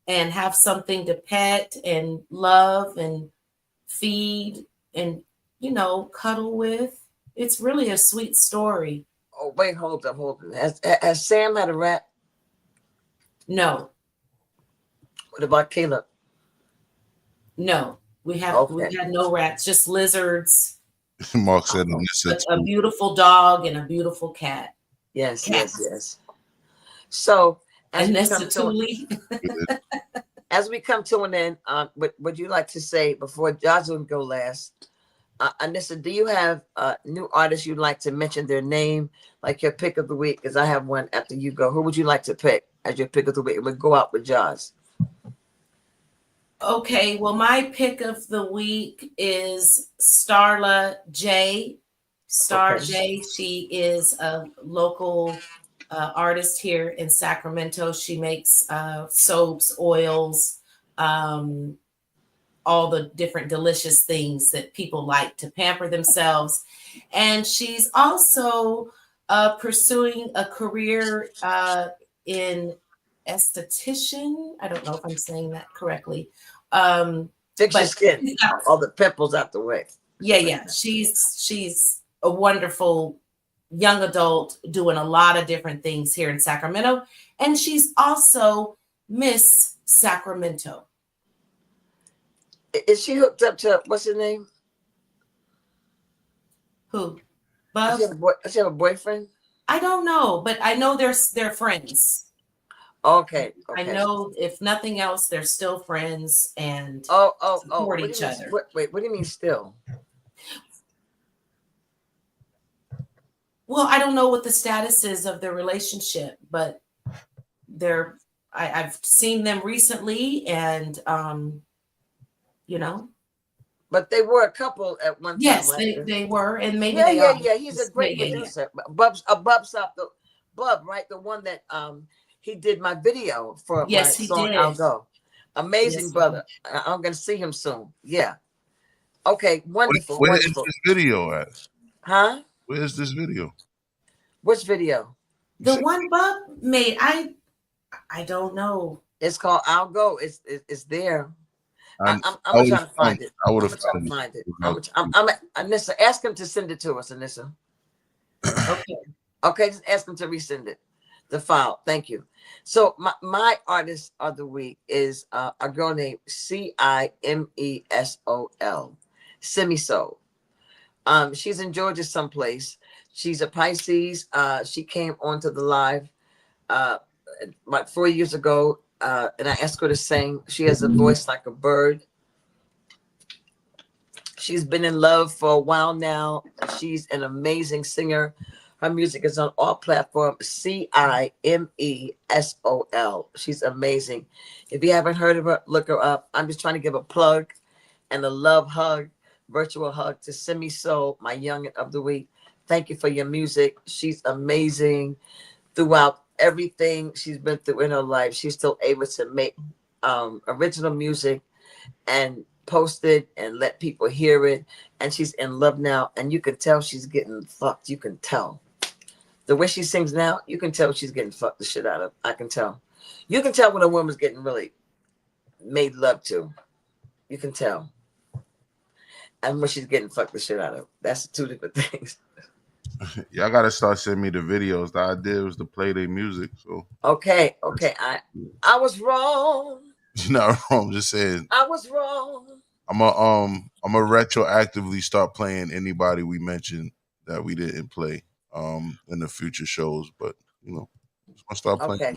and have something to pet and love and feed and, cuddle with. It's really a sweet story. Oh, wait, hold up. Has Sam had a rat? No. What about Caleb? No. We had no rats, just lizards. Mark said a beautiful dog and a beautiful cat. Yes. So as we come to an end, would you like to say before Jocelyn go last? Anissa, do you have new artists you'd like to mention their name, like your pick of the week? Because I have one after you go. Who would you like to pick as your pick of the week? We'll go out with Jaws. Okay, well, my pick of the week is Starla J. J. She is a local artist here in Sacramento. She makes soaps, oils, all the different delicious things that people like to pamper themselves. And she's also pursuing a career in esthetician. I don't know if I'm saying that correctly. Fix your skin, all the pimples out the way. Yeah. She's a wonderful young adult doing a lot of different things here in Sacramento. And she's also Miss Sacramento. Is she hooked up to what's his name? Who? Bub? Does she have a boyfriend? I don't know, but I know they're friends. Okay. I know if nothing else, they're still friends and support each other. Wait, what do you mean still? Well, I don't know what the status is of their relationship, but I've seen them recently and But they were a couple at one time. Yes, right? they were, and maybe yeah. He's a great producer. Bub, right? The one that he did my video for my song. I'll Go. Amazing brother. I'm gonna see him soon. Yeah. Okay, wonderful. Where is this video at? Huh? Where is this video? Which video? The one Bub made. I don't know. It's called I'll Go. It's there. I'm trying to find it. I would have find it. Anissa, ask him to send it to us, Anissa. Okay, just ask him to resend it. The file. Thank you. So my artist of the week is a girl named Cimesol. Simisol. She's in Georgia someplace. She's a Pisces. She came onto the live like 4 years ago. And I asked her to sing. She has a voice like a bird. She's been in love for a while now. She's an amazing singer. Her music is on all platforms. Cimesol. She's amazing. If you haven't heard of her, look her up. I'm just trying to give a plug and a love hug, virtual hug to Simisol, my youngin' of the week. Thank you for your music. She's amazing throughout everything she's been through in her life. She's still able to make original music and post it and let people hear it. And she's in love now. And you can tell she's getting fucked. You can tell. The way she sings now, you can tell she's getting fucked the shit out of. I can tell. You can tell when a woman's getting really made love to. You can tell. And when she's getting fucked the shit out of. That's two different things. Y'all gotta start sending me the videos. The idea was to play their music. So okay. I was wrong. You're not wrong. I'm just saying. I was wrong. I'm a retroactively start playing anybody we mentioned that we didn't play in the future shows. But just want to start playing. Okay.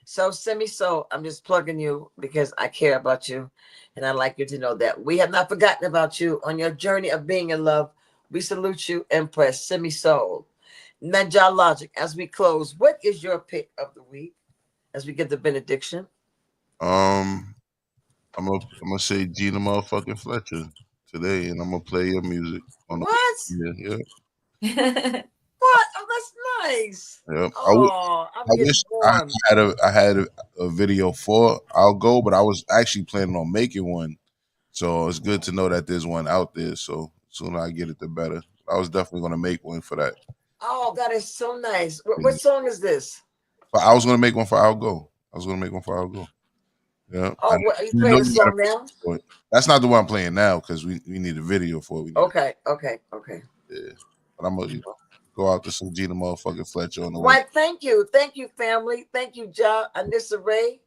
So Simisol, I'm just plugging you because I care about you, and I'd like you to know that we have not forgotten about you on your journey of being in love. We salute you, Empress Simisol. Ninja Logic, as we close, what is your pick of the week as we get the benediction? I'm gonna say Gina motherfucking Fletcher today, and I'm gonna play your music on the What? yeah. What? Oh, that's nice. Yep. Oh, I I'm getting wish warm. I had a video for I'll Go, but I was actually planning on making one. So it's good to know that there's one out there. So the sooner I get it, the better. I was definitely gonna make one for that. Oh, that is so nice. What song is this? But I was gonna make one for I'll Go. Yeah. Oh, what, are you playing the song now? That's not the one I'm playing now because we need a video for it. Okay. Yeah. But I'm gonna go out to some Gina motherfucking Fletcher on the way. Why, thank you, family, thank you, Ja, Anissa Ray.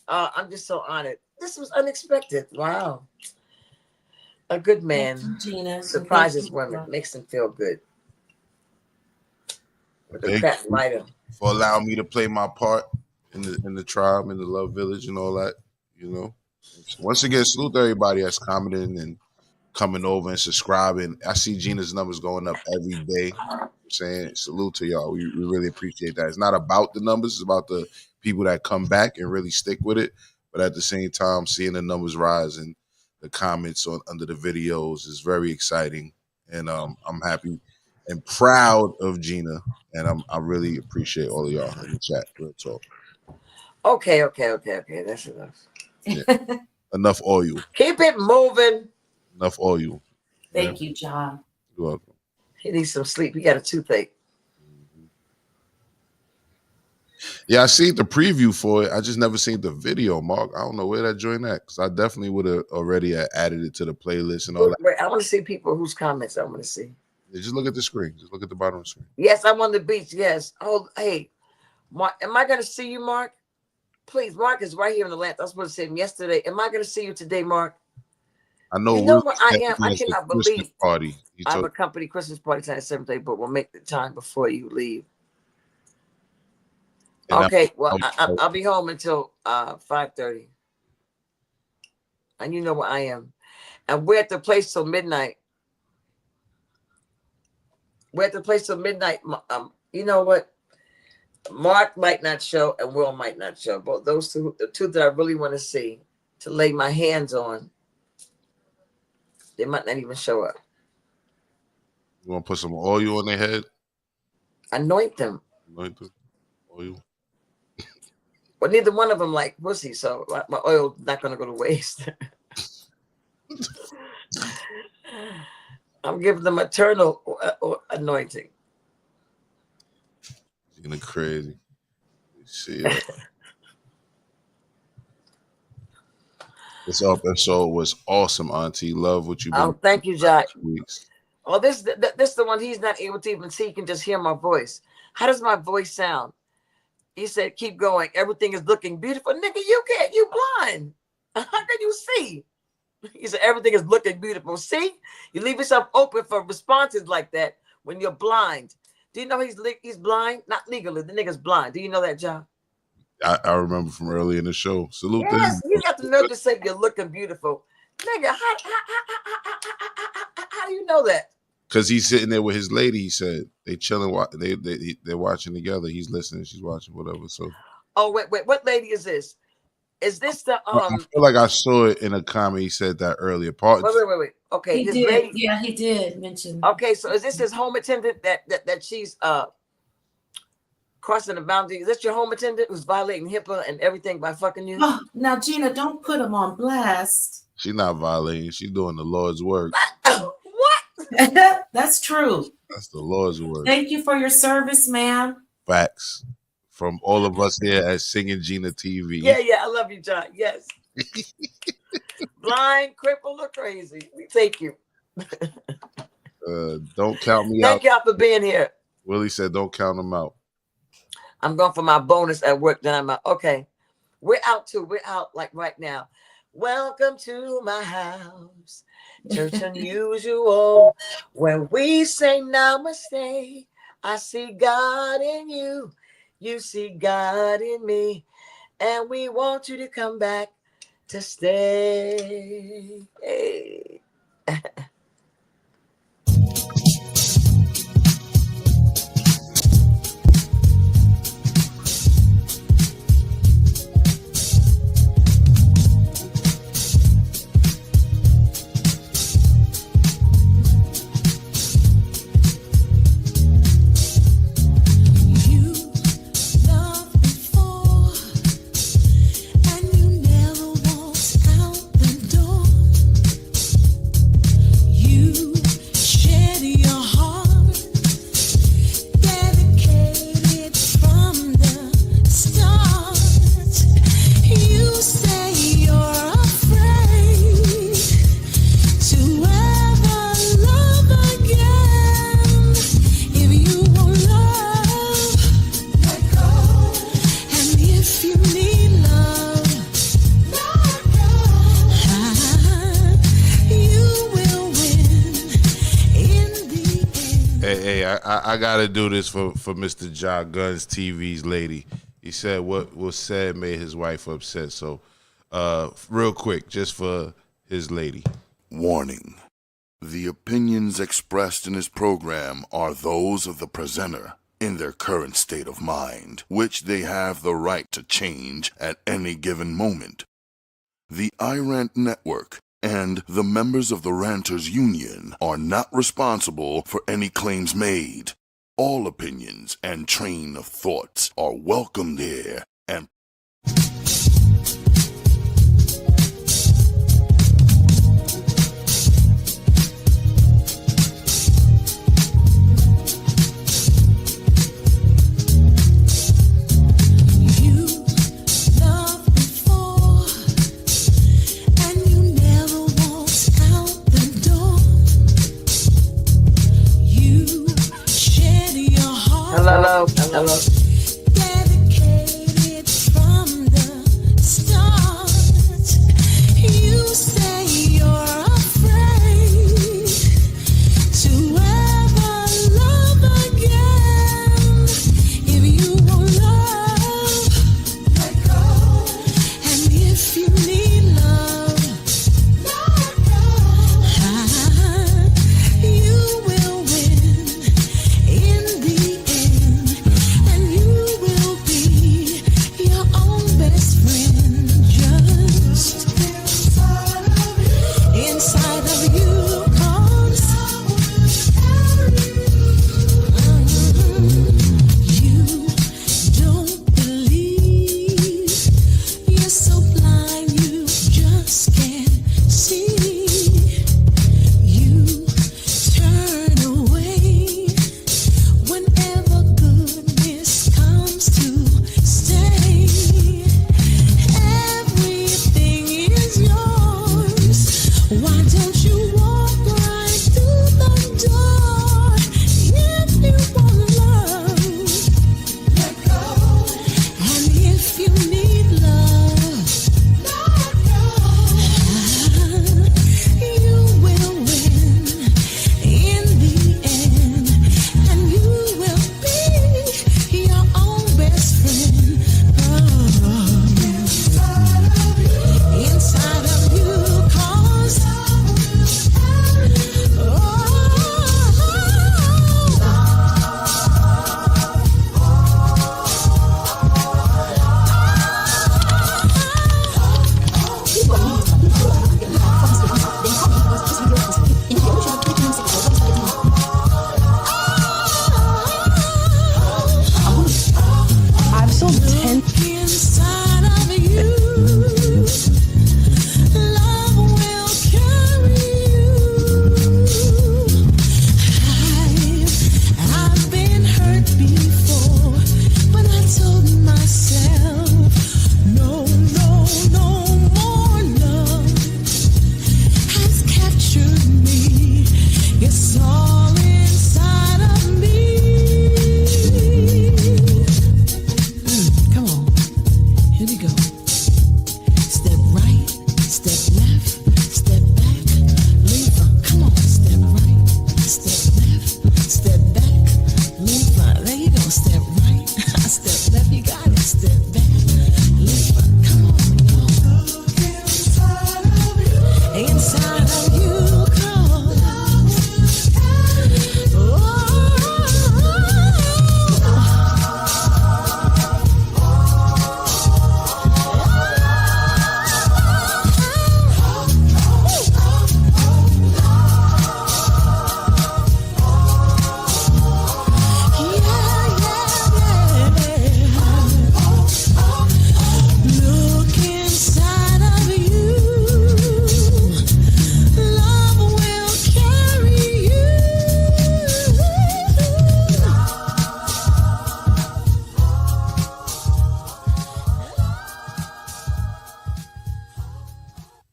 I'm just so honored. This was unexpected. Wow, a good man Gina. surprises women, makes them feel good. With the crack lighter. For allowing me to play my part in the tribe, in the Love Village, and all that. You know, once again, salute to everybody that's commenting and coming over and subscribing. I see Gina's numbers going up every day. I'm saying salute to y'all. We really appreciate that. It's not about the numbers, it's about the people that come back and really stick with it. But at the same time, seeing the numbers rise and the comments under the videos is very exciting. And I'm happy and proud of Gina. And I really appreciate all of y'all in the chat. Real talk. Okay. That's enough. Yeah. Enough oil. Keep it moving. Enough oil. Thank you, John. You're welcome. He needs some sleep. He got a toothache. Yeah, I seen the preview for it. I just never seen the video, Mark. I don't know where that joint at because I definitely would have already added it to the playlist and all that. Wait, I want to see people whose comments I want to see. Yeah, just look at the screen. Just look at the bottom of the screen. Yes, I'm on the beach. Yes. Oh, hey, Mark, am I going to see you, Mark? Please, Mark is right here in Atlanta. I was supposed to see him yesterday. Am I going to see you today, Mark? I know. You know what I am. I cannot believe party. I have a company Christmas party tonight at 7:30, but we'll make the time before you leave. And okay, well, I'll be home until 5:30. And you know where I am. And we're at the place till midnight. You know what? Mark might not show and Will might not show. But those two, the two that I really want to see, to lay my hands on, they might not even show up. You want to put some oil on their head? Anoint them. Oil. Well, neither one of them like pussy, so my oil not going to go to waste. I'm giving them eternal anointing. You're gonna crazy. See. This episode was awesome, Auntie. Love what you. Thank you, Jack. Oh, this the one he's not able to even see. He can just hear my voice. How does my voice sound? He said, "Keep going. Everything is looking beautiful." Nigga, you can't. You blind. How can you see? He said, "Everything is looking beautiful." See, you leave yourself open for responses like that when you're blind. Do you know he's blind? Not legally. The nigga's blind. Do you know that, John? I remember from early in the show. Salute to yes, him. You got the nerve to say you're looking beautiful. Nigga, how do you know that? Because he's sitting there with his lady. He said they chilling. They're watching together. He's listening. She's watching. Whatever. So. Oh wait. What lady is this? Is this the I feel like I saw it in a comment. He said that earlier. Wait. Okay, he did. Lady, yeah, he did mention. Okay, so is this his home attendant that she's crossing the boundary? Is this your home attendant who's violating HIPAA and everything by fucking you? Oh, now, Gina, don't put him on blast. She's not violating. She's doing the Lord's work. What? That's true. That's the Lord's work. Thank you for your service, ma'am. Facts. From all of us here at Singin Gina TV. Yeah, I love you, John. Yes. Blind, crippled, or crazy. We take you. Don't count me out. Thank y'all for being here. Willie said, don't count them out. I'm going for my bonus at work. Then I'm out. Okay. We're out too. We're out like right now. Welcome to my house. Church unusual. When we say namaste, I see God in you. You see God in me. And we want you to come back to stay. Hey. Yeah, I gotta do this for Mr. Ja Guns TV's lady. He said what was said made his wife upset. So, real quick, just for his lady. Warning. The opinions expressed in this program are those of the presenter in their current state of mind, which they have the right to change at any given moment. The iRant Network and the members of the Ranters Union are not responsible for any claims made. All opinions and train of thoughts are welcomed here and Hello.